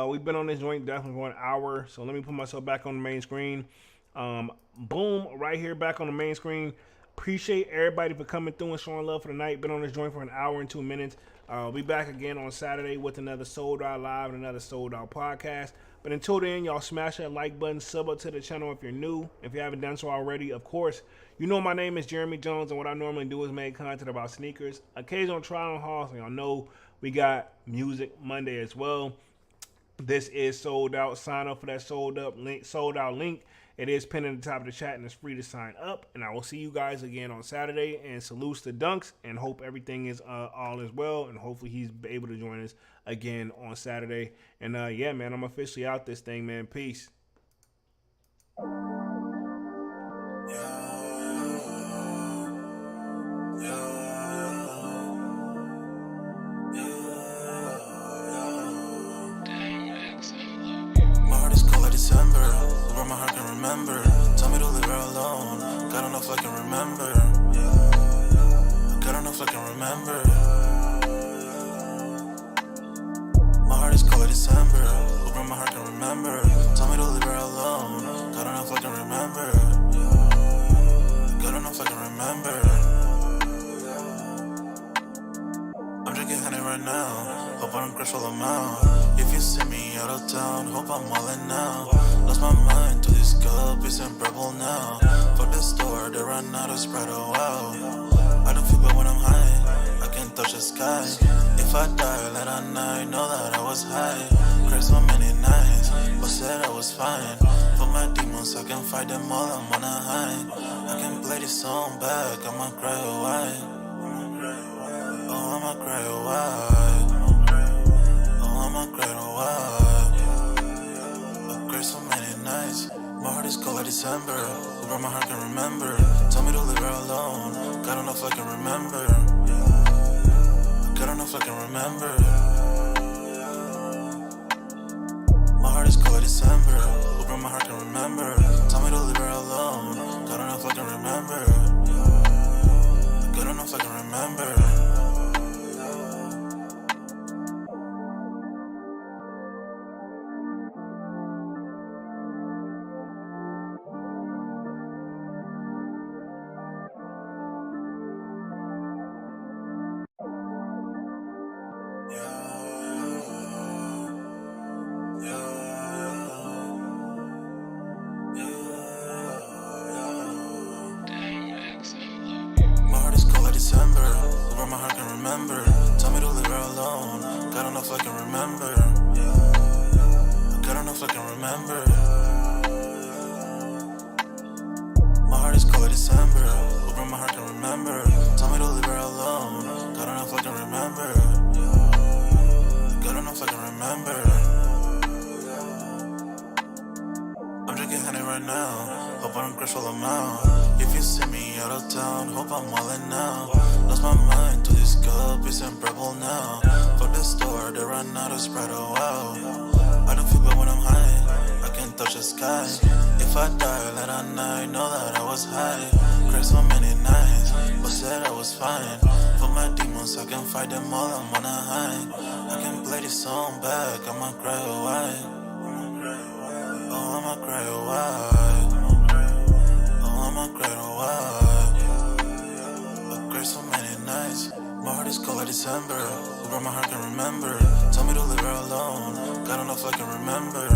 We've been on this joint definitely for an hour. So let me put myself back on the main screen. Boom, right here back on the main screen. Appreciate everybody for coming through and showing love for the night. Been on this joint for an hour and 2 minutes. I'll be back again on Saturday with another Sold Out Live and another Sold Out podcast. But until then, y'all smash that like button, sub up to the channel if you're new. If you haven't done so already, of course, you know my name is Jeremy Jones, and what I normally do is make content about sneakers. Occasional try on hauls, and y'all know we got Music Monday as well. This is sold out. Sign up for that sold out link. It is pinned at the top of the chat, and it's free to sign up. And I will see you guys again on Saturday. And salutes to Dunks, and hope everything is all is well. And hopefully he's able to join us again on Saturday. And yeah, man, I'm officially out this thing, man. Peace. Tell me to leave her alone. God don't know if I can remember. God don't know if I can remember. My heart is cold like December. Open my heart can remember. Tell me to leave her alone. God don't know if I can remember. God don't know if I can remember. I'm drinking honey right now. Hope I don't crash all I'm out. If you see me out of town, hope I'm all in now. Lost my mind to this cup, it's unbearable now. For the store, they run out of Sprite, oh wow. I don't feel bad when I'm high, I can't touch the sky. If I die late at night, know that I was high. Cried so many nights, but said I was fine. For my demons, I can fight them all, I'm on a high. I can play this song back, I'ma cry a while. Oh, I'ma cry a while. Oh, I'ma cry a while. So many nights, my heart is cold like December. Who brought my heart can remember. Tell me to leave her alone. God don't know enough I can remember. Good enough I can remember. My heart is cold like December. Open my heart can remember. Tell me to leave her alone. Good enough I can remember. Good enough I can remember. My heart is cold like December. Where my heart can remember. Tell me to leave her alone. God enough I can remember. God enough I can remember. My heart is cold like December. Where my heart can remember. Tell me to leave her alone. God enough I can remember. God enough I can remember. I'm drinking honey right now. Hope I don't crash while I'm out. If you see me out of town, hope I'm wildin' now. Lost my mind to this cup, it's unbearable now. Fuck the store, they run out of Sprite, oh wow. I don't feel bad when I'm high, I can't touch the sky. If I die late at night, know that I was high. Cried so many nights, but said I was fine. For my demons, I can fight them all, I'm on a high. I can play this song back, I'ma cry a while. Oh, I'ma cry a while. Oh, I'ma cry a while. I cried so many nights. My heart is cold like December. Where my heart can remember. Tell me to leave her alone. God enough I can remember.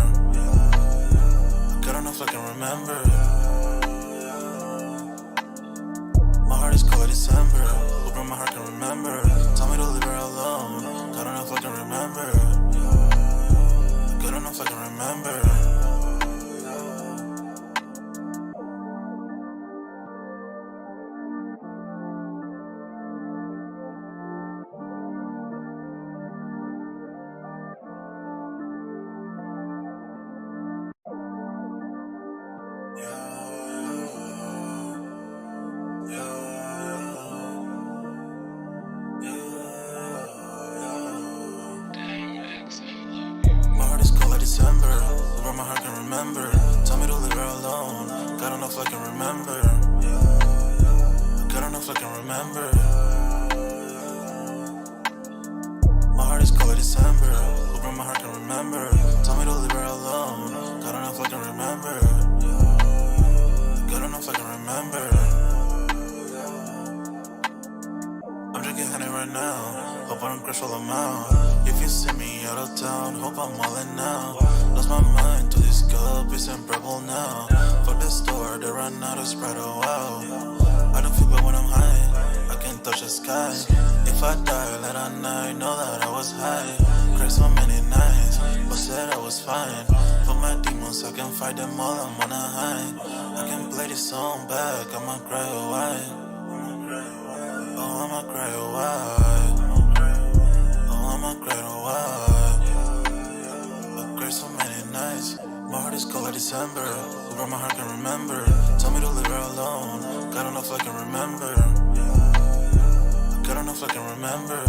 God enough I can remember. My heart is cold like December. Where my heart can remember. Tell me to leave her alone. God enough I can remember. God enough I can remember. My heart is cold like December. Where my heart can remember. Tell me to leave her alone. God enough I can remember. God enough I can remember. My heart is cold like December. Where my heart can remember. Tell me to leave her alone. God enough I can remember. God enough I can remember. I'm drinking honey right now. Hope I don't crash while I'm out. If you see me out of town, hope I'm wildin' now. Lost my mind to this cup, it's unbearable now. Fuck the store, they run out of Sprite, oh wow. I don't feel bad when I'm high, I can't touch the sky. If I die late at night, know that I was high. Cried so many nights, but said I was fine. For my demons, I can fight them all, I'm on a high. I can play this song back, I'ma cry a while. Oh, I'ma cry a while. Oh, I'ma cry a while. I cried so many nights. My heart is cold like December. Where my heart can remember. Tell me to leave her alone. God enough I can remember. God enough I can remember.